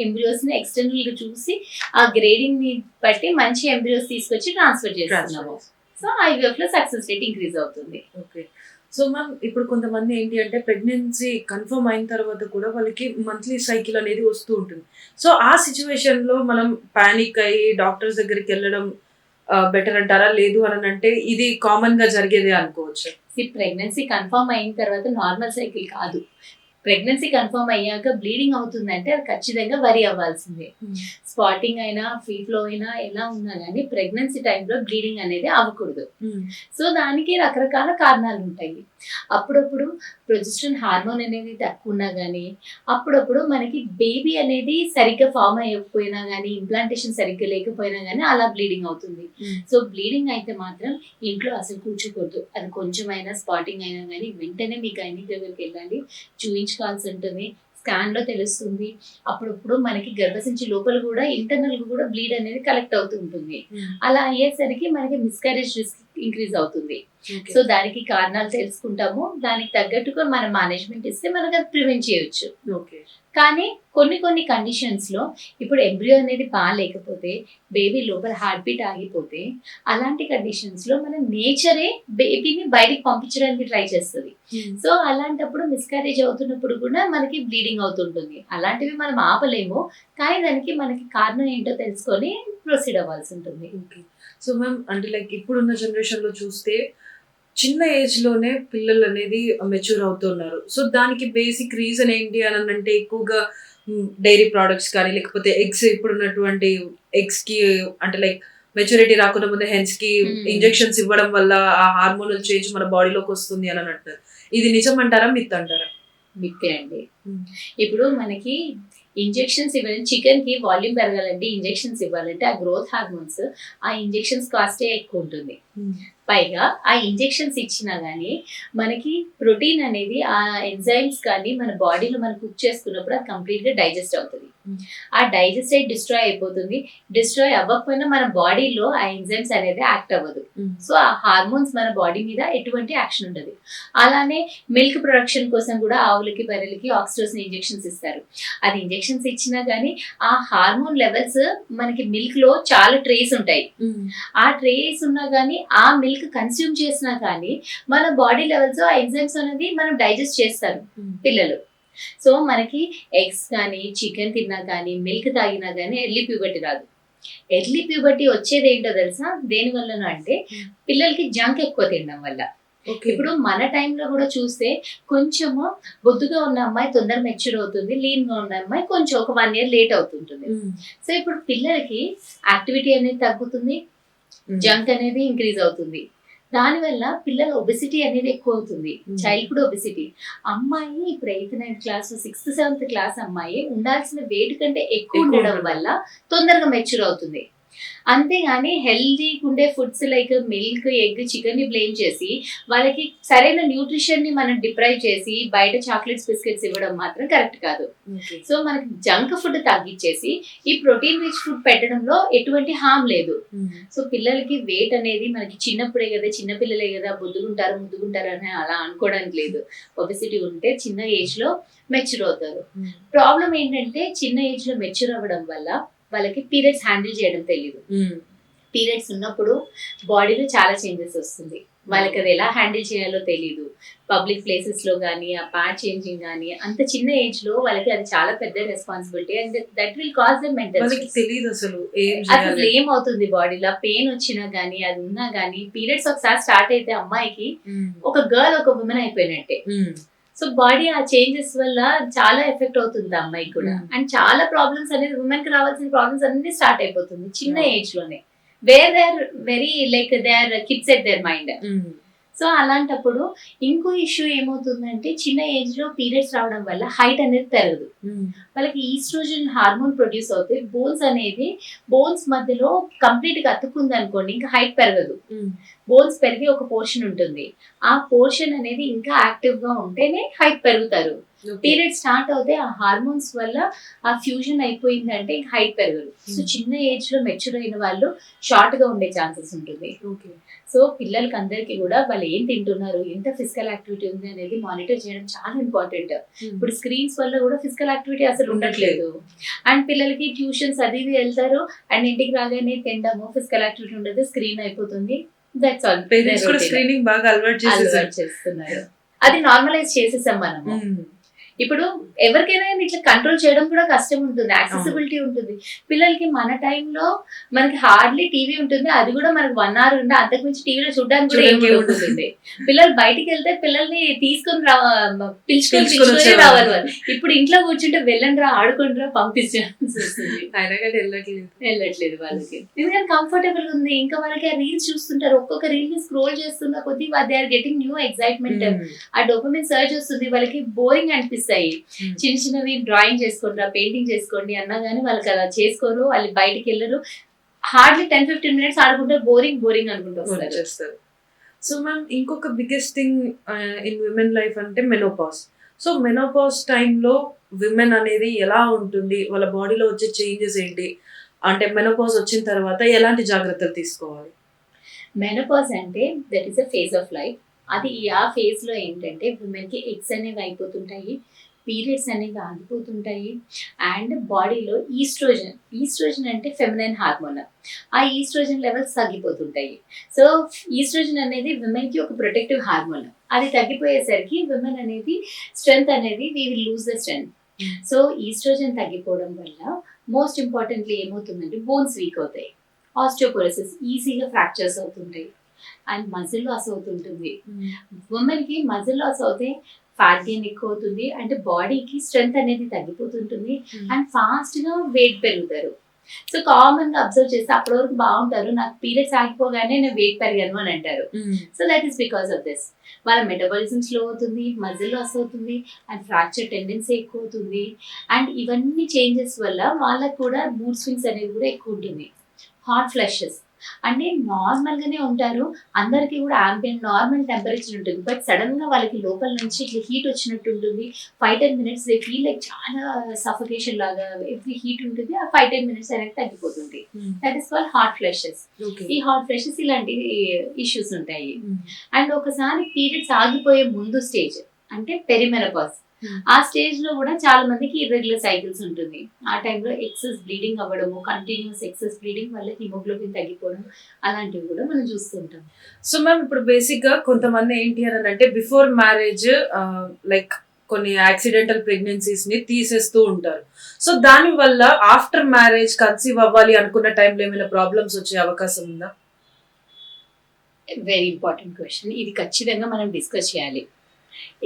ఎంబ్రియోస్ ని ఎక్స్టర్నల్ గా చూసి ఆ గ్రేడింగ్ ని బట్టి మంచి ఎంబ్రియోస్ తీసుకొచ్చి ట్రాన్స్ఫర్ చేస్తున్నాము. సో ఐవీఎఫ్ లో సక్సెస్ రేట్ ఇంక్రీజ్ అవుతుంది. సో మ్యామ్, ఇప్పుడు కొంతమంది ఏంటి అంటే ప్రెగ్నెన్సీ కన్ఫర్మ్ అయిన తర్వాత కూడా వాళ్ళకి మంత్లీ సైకిల్ అనేది వస్తూ ఉంటుంది. సో ఆ సిచ్యువేషన్ లో మనం పానిక్ అయ్యి డాక్టర్స్ దగ్గరికి వెళ్ళడం బెటర్ అంటారా? లేదు అని అంటే ఇది కామన్ గా జరిగేదే అనుకోవచ్చు. ప్రెగ్నెన్సీ కన్ఫర్మ్ అయిన తర్వాత నార్మల్ సైకిల్ కాదు. ప్రెగ్నెన్సీ కన్ఫర్మ్ అయ్యాక బ్లీడింగ్ అవుతుందంటే అది ఖచ్చితంగా వరి అవ్వాల్సిందే. స్పాటింగ్ అయినా ఫ్రీ ఫ్లో అయినా ఎలా ఉన్నా కానీ ప్రెగ్నెన్సీ టైంలో బ్లీడింగ్ అనేది అవ్వకూడదు. సో దానికి రకరకాల కారణాలు ఉంటాయి. అప్పుడప్పుడు ప్రొజెస్ట్రాన్ హార్మోన్ అనేది తక్కువ ఉన్నా కానీ, అప్పుడప్పుడు మనకి బేబీ అనేది సరిగ్గా ఫామ్ అయ్యకపోయినా కానీ, ఇంప్లాంటేషన్ సరిగ్గా లేకపోయినా కానీ అలా బ్లీడింగ్ అవుతుంది. సో బ్లీడింగ్ అయితే మాత్రం ఇంట్లో అసలు కూర్చోకూడదు. అది కొంచెమైనా స్పాటింగ్ అయినా కానీ వెంటనే మీ గైనిక్ దగ్గరికి వెళ్ళాలి, చూయించుకోవాల్సి ఉంటుంది. స్కాన్ లో తెలుస్తుంది. అప్పుడప్పుడు మనకి గర్భసంచి లోపల కూడా ఇంటర్నల్ గా కూడా బ్లీడ్ అనేది కలెక్ట్ అవుతూ ఉంటుంది. అలా అయ్యేసరికి మనకి మిస్కారేజ్ రిస్క్ ఇంక్రీజ్ అవుతుంది. సో దానికి కారణాలు తెలుసుకుంటాము, దానికి తగ్గట్టుగా మనం మేనేజ్మెంట్ ఇస్తే మనకి అది ప్రివెంట్ చేయొచ్చు. కానీ కొన్ని కండిషన్స్ లో ఇప్పుడు ఎంబ్రియో అనేది బాగాలేకపోతే, బేబీ లోపల హార్ట్ బీట్ ఆగిపోతే, అలాంటి కండిషన్స్ లో మన నేచరే బేబీని బయటికి పంపించడానికి ట్రై చేస్తుంది. సో అలాంటప్పుడు మిస్కారేజ్ అవుతున్నప్పుడు కూడా మనకి బ్లీడింగ్ అవుతుంటుంది. అలాంటివి మనం ఆపలేము, కానీ దానికి మనకి కారణం ఏంటో తెలుసుకొని ప్రొసీడ్ అవ్వాల్సి ఉంటుంది. సో మ్యామ్, అంటే లైక్ ఇప్పుడున్న జనరేషన్ లో చూస్తే చిన్న ఏజ్ లోనే పిల్లలు అనేది మెచ్యూర్ అవుతున్నారు. సో దానికి బేసిక్ రీజన్ ఏంటి అని అంటే ఎక్కువగా డైరీ ప్రోడక్ట్స్ కానీ, లేకపోతే ఎగ్స్, ఇప్పుడున్నటువంటి ఎగ్స్ కి అంటే లైక్ మెచ్యూరిటీ రాకుండా ముందే హెన్స్ కి ఇంజెక్షన్స్ ఇవ్వడం వల్ల ఆ హార్మోనల్ చేంజ్ మన బాడీలోకి వస్తుంది అని అంటారు. ఇది నిజం అంటారా, మిత్ అంటారా? మిత్తే అండి. ఇప్పుడు మనకి ఇంజెక్షన్స్ ఇవ్వాలి, చికెన్ కి వాల్యూమ్ పెరగాలంటే ఇంజెక్షన్స్ ఇవ్వాలంటే ఆ గ్రోత్ హార్మోన్స్, ఆ ఇంజెక్షన్స్ కాస్టే ఎక్కువ ఉంటుంది. పైగా ఆ ఇంజెక్షన్స్ ఇచ్చినా కానీ మనకి ప్రోటీన్ అనేది ఆ ఎంజైమ్స్ కానీ మన బాడీలో మనం కుక్ చేసుకున్నప్పుడు అది కంప్లీట్ గా డైజెస్ట్ అవుతుంది. ఆ డైజెస్ట్ అయి డిస్ట్రాయ్ అయిపోతుంది. డిస్ట్రాయ్ అవ్వకపోయినా మన బాడీలో ఆ ఎంజైమ్స్ అనేది యాక్ట్ అవ్వదు. సో ఆ హార్మోన్స్ మన బాడీ మీద ఎటువంటి యాక్షన్ ఉండదు. అలానే మిల్క్ ప్రొడక్షన్ కోసం కూడా ఆవులకి, బర్రెలకి ఆక్సిటోసిన్ ఇంజెక్షన్స్ ఇస్తారు. అది ఇంజెక్షన్స్ ఇచ్చినా కానీ ఆ హార్మోన్ లెవెల్స్ మనకి మిల్క్ లో చాలా ట్రేస్ ఉంటాయి. ఆ ట్రేస్ ఉన్నా కానీ ఆ మిల్క్ కన్స్యూమ్ చేసినా కానీ మన బాడీ లెవెల్స్ ఆ ఎంజైమ్స్ అనేది మనం డైజెస్ట్ చేస్తారు పిల్లలు. సో మనకి ఎగ్స్ కానీ, చికెన్ తిన్నా కానీ, మిల్క్ తాగినా కానీ ఎర్లీ ప్యూబర్టీ రాదు. ఎర్లీ ప్యూబర్టీ వచ్చేది ఏంటో తెలుసా? దేని వల్లనో అంటే పిల్లలకి జంక్ ఎక్కువ తినడం వల్ల. ఇప్పుడు మన టైంలో కూడా చూస్తే కొంచెము బొద్దుగా ఉన్న అమ్మాయి తొందర మెచ్యూర్ అవుతుంది, లీన్ గా ఉన్న అమ్మాయి కొంచెం ఒక 1 year లేట్ అవుతుంటుంది. సో ఇప్పుడు పిల్లలకి యాక్టివిటీ అనేది తగ్గుతుంది, జంక్ అనేది ఇంక్రీజ్ అవుతుంది. దానివల్ల పిల్లల ఒబెసిటీ అనేది ఎక్కువ అవుతుంది, చైల్డ్హుడ్ ఒబెసిటీ. అమ్మాయి ఇప్పుడు 8th 9th class 6th 7th class అమ్మాయి ఉండాల్సిన వెయిట్ కంటే ఎక్కువ ఉండడం వల్ల తొందరగా మెచ్యూర్ అవుతుంది. అంతేగాని హెల్దీ ఉండే foods like milk, egg, chicken ని బ్లేమ్ చేసి వాళ్ళకి సరైన న్యూట్రిషన్ ని మనం డిప్రైవ్ చేసి బయట చాక్లెట్స్, బిస్కెట్స్ ఇవ్వడం మాత్రం కరెక్ట్ కాదు. సో మనకి జంక్ ఫుడ్ తగ్గించేసి ఈ ప్రోటీన్ రిచ్ ఫుడ్ పెట్టడంలో ఎటువంటి హామ్ లేదు. సో పిల్లలకి వెయిట్ అనేది మనకి చిన్నప్పుడే కదా, చిన్న పిల్లలే కదా, బొద్దుగుంటారు ముద్దుగుంటారు అని అలా అనుకోవడానికి లేదు. ఒబెసిటీ ఉంటే చిన్న ఏజ్ లో మెచ్యూర్ అవుతారు. ప్రాబ్లం ఏంటంటే చిన్న ఏజ్ లో మెచ్యూర్ అవ్వడం వల్ల వాళ్ళకి పీరియడ్స్ హ్యాండిల్ చేయడం తెలియదు. పీరియడ్స్ ఉన్నప్పుడు బాడీలో చాలా చేంజెస్ వస్తుంది. వాళ్ళకి అది ఎలా హ్యాండిల్ చేయాలో తెలియదు. పబ్లిక్ ప్లేసెస్ లో కానీ ఆ ప్యాడ్ చేంజింగ్ కానీ అంత చిన్న ఏజ్ లో వాళ్ళకి అది చాలా పెద్ద responsibility and that will cause them mental తెలియదు అసలు ఏమవుతుంది బాడీలో పెయిన్ వచ్చినా గానీ అది ఉన్నా గానీ పీరియడ్స్ ఒకసారి స్టార్ట్ అయితే అమ్మాయికి ఒక గర్ల్ ఒక ఉమెన్ అయిపోయినట్టే. సో బాడీ ఆ చేంజెస్ వల్ల చాలా ఎఫెక్ట్ అవుతుంది అమ్మాయికి కూడా. అండ్ చాలా ప్రాబ్లమ్స్ అనేది ఉమెన్ కి రావాల్సిన ప్రాబ్లమ్స్ అన్ని స్టార్ట్ అయిపోతుంది చిన్న ఏజ్ లోనే. Where they are very like they are kids at their mind. So అలాంటప్పుడు ఇంకో ఇష్యూ ఏమవుతుందంటే చిన్న ఏజ్ లో పీరియడ్స్ రావడం వల్ల హైట్ అనేది పెరగదు. వాళ్ళకి ఈస్ట్రోజన్ హార్మోన్ ప్రొడ్యూస్ అవుతే బోన్స్ మధ్యలో కంప్లీట్ గా అతుక్కుంది అనుకోండి, ఇంకా హైట్ పెరగదు. బోన్స్ పెరిగి ఒక పోర్షన్ ఉంటుంది. ఆ పోర్షన్ అనేది ఇంకా యాక్టివ్ గా ఉంటేనే హైట్ పెరుగుతారు. పీరియడ్ స్టార్ట్ అవుతే ఆ హార్మోన్స్ వల్ల ఆ ఫ్యూజన్ అయిపోయిందంటే హైట్ పెరగదు. సో చిన్న ఏజ్ లో మెచ్యూర్ అయిన వాళ్ళు షార్ట్ గా ఉండే ఛాన్సెస్ ఉంటుంది. సో పిల్లలకి అందరికీ కూడా వాళ్ళు ఏం తింటున్నారు, ఎంత ఫిజికల్ యాక్టివిటీ ఉంది అనేది మానిటర్ చేయడం చాలా ఇంపార్టెంట్. ఇప్పుడు స్క్రీన్స్ వల్ల కూడా ఫిజికల్ యాక్టివిటీ అసలు ఉండట్లేదు. అండ్ పిల్లలకి ట్యూషన్స్ అది వెళ్తారు అండ్ ఇంటికి రాగానే తినడము, ఫిజికల్ యాక్టివిటీ ఉండదు, స్క్రీన్ అయిపోతుంది. That's all. స్క్రీనింగ్ బాగా అలవాటు చేస్తున్నారు. అది నార్మలైజ్ చేసేసాం మనము. ఇప్పుడు ఎవరికైనా ఇట్లా కంట్రోల్ చేయడం కూడా కష్టం ఉంటుంది, యాక్సెసిబిలిటీ ఉంటుంది. పిల్లలకి మన టైంలో మనకి హార్డ్లీ టీవీ ఉంటుంది, అది కూడా మనకి 1 hour ఉంటే అంతకుమించి టీవీలో చూడడానికి కూడా ఏమి ఉంటుంది. పిల్లలు బయటికి వెళ్తే పిల్లల్ని తీసుకొని పిలుచుకొని రావాలి వాళ్ళు. ఇప్పుడు ఇంట్లో కూర్చుంటే వెళ్ళండి రా, ఆడుకోండి రా, పంపించాల్సి వస్తుంది. వెళ్ళట్లేదు వాళ్ళకి, ఎందుకంటే కంఫర్టబుల్ ఉంది. ఇంకా వాళ్ళకి ఆ రీల్స్ చూస్తుంటారు. ఒక్కొక్క రీల్ ని స్క్రోల్ చేస్తున్న కొద్దీ they are getting new excitement. ఆ డోపమిన్ సర్జ్ వస్తుంది. వాళ్ళకి బోరింగ్ అనిపిస్తుంది. చిన్న చిన్నవి డ్రాయింగ్ చేసుకోండి, పెయింటింగ్ చేసుకోండి అన్నా గానీ వాళ్ళకి అలా చేసుకోరు. వాళ్ళు బయటికి వెళ్ళరు. హార్డ్లీ 10-15 minutes ఆడుకుంటే బోరింగ్ అనుకుంటూ వస్తారు. సో మ్యామ్, ఇంకొక biggest thing in women life అంటే మెనోపాజ్. సో మెనోపాజ్ టైంలో విమెన్ అనేది ఎలా ఉంటుంది, వాళ్ళ బాడీలో వచ్చే చేంజెస్ ఏంటి, అంటే మెనోపాజ్ వచ్చిన తర్వాత ఎలాంటి జాగ్రత్తలు తీసుకోవాలి? మెనోపాజ్ అంటే that is a phase of life. అది ఆ ఫేజ్ లో ఏంటంటే విమెన్ కి ఎగ్స్ అనేవి అయిపోతుంటాయి, పీరియడ్స్ అనేవి ఆగిపోతుంటాయి, అండ్ బాడీలో ఈస్ట్రోజన్ అంటే ఫెమినైన్ హార్మోన్, ఆ ఈస్ట్రోజన్ లెవెల్స్ తగ్గిపోతుంటాయి. సో ఈస్ట్రోజన్ అనేది విమెన్ కి ఒక ప్రొటెక్టివ్ హార్మోన్. అది తగ్గిపోయేసరికి విమెన్ అనేది స్ట్రెంగ్త్ అనేది we will lose the strength. So estrogen తగ్గిపోవడం వల్ల మోస్ట్ ఇంపార్టెంట్లీ ఏమవుతుందంటే బోన్స్ వీక్ అవుతాయి, ఆస్టియోపోరోసిస్, ఈజీగా ఫ్రాక్చర్స్ అవుతుంటాయి, అండ్ మజిల్ లాస్ అవుతుంటుంది. ఉమెన్ కి మజిల్ లాస్ అవుతే ఫ్యాట్ గెయిన్ ఎక్కువ అవుతుంది, అంటే బాడీకి స్ట్రెంగ్త్ అనేది తగ్గిపోతుంటుంది, అండ్ ఫాస్ట్ గా వెయిట్ పెరుగుతారు. సో కామన్ గా అబ్జర్వ్ చేస్తే అప్పటి వరకు బాగుంటారు, నాకు పీరియడ్స్ ఆగిపోగానే నేను వెయిట్ పెరిగాను అని అంటారు. So that is because of this. వాళ్ళ మెటబాలిజం స్లో అవుతుంది, మజిల్ లాస్ అవుతుంది, అండ్ ఫ్రాక్చర్ టెండెన్సీ ఎక్కువ అవుతుంది. అండ్ ఇవన్నీ చేంజెస్ వల్ల వాళ్ళకు కూడా మూడ్ స్వింగ్స్ అనేది కూడా ఎక్కువ ఉంటుంది. హాట్ ఫ్లషెస్ అంటే నార్మల్ గానే ఉంటారు, అందరికీ కూడా ambient నార్మల్ టెంపరేచర్ ఉంటుంది, బట్ సడన్ గా వాళ్ళకి లోపల నుంచి ఇట్లా హీట్ వచ్చినట్టు ఉంటుంది. 5-10 minutes దే ఫీల్ లైక్ చాలా సఫోకేషన్ లాగా ఎవ్రీ హీట్ ఉంటుంది. ఆ 5-10 minutes అనేది తగ్గిపోతుంది. That is called hot flushes. ఈ హాట్ ఫ్లషెస్ ఇలాంటి ఇష్యూస్ ఉంటాయి. అండ్ ఒకసారి పీరియడ్స్ ఆగిపోయే ముందు స్టేజ్ అంటే పెరిమెనోపాజ్. ఆ స్టేజ్ లో కూడా చాలా మందికి ఇర్రెగ్యులర్ సైకిల్స్ ఉంటుంది. ఆ టైంలో ఎక్సెస్ బ్లీడింగ్ అవ్వడము, కంటిన్యూస్ ఎక్సెస్ బ్లీడింగ్ వల్ల హిమోగ్లోబిన్ తగ్గిపోవడం అలాంటివి కూడా మనం చూస్తుంటాం. సో మ్యామ్, ఇప్పుడు బేసిక్ గా కొంతమంది ఏంటి అని అంటే బిఫోర్ మ్యారేజ్ లైక్ కొన్ని యాక్సిడెంటల్ ప్రెగ్నెన్సీస్ ని తీసేస్తూ ఉంటారు. సో దాని వల్ల ఆఫ్టర్ మ్యారేజ్ కన్సీవ్ అవ్వాలి అనుకున్న టైంలో ఏమైనా ప్రాబ్లమ్స్ వచ్చే అవకాశం ఉందా? Very important question. ఇది ఖచ్చితంగా మనం డిస్కస్ చేయాలి.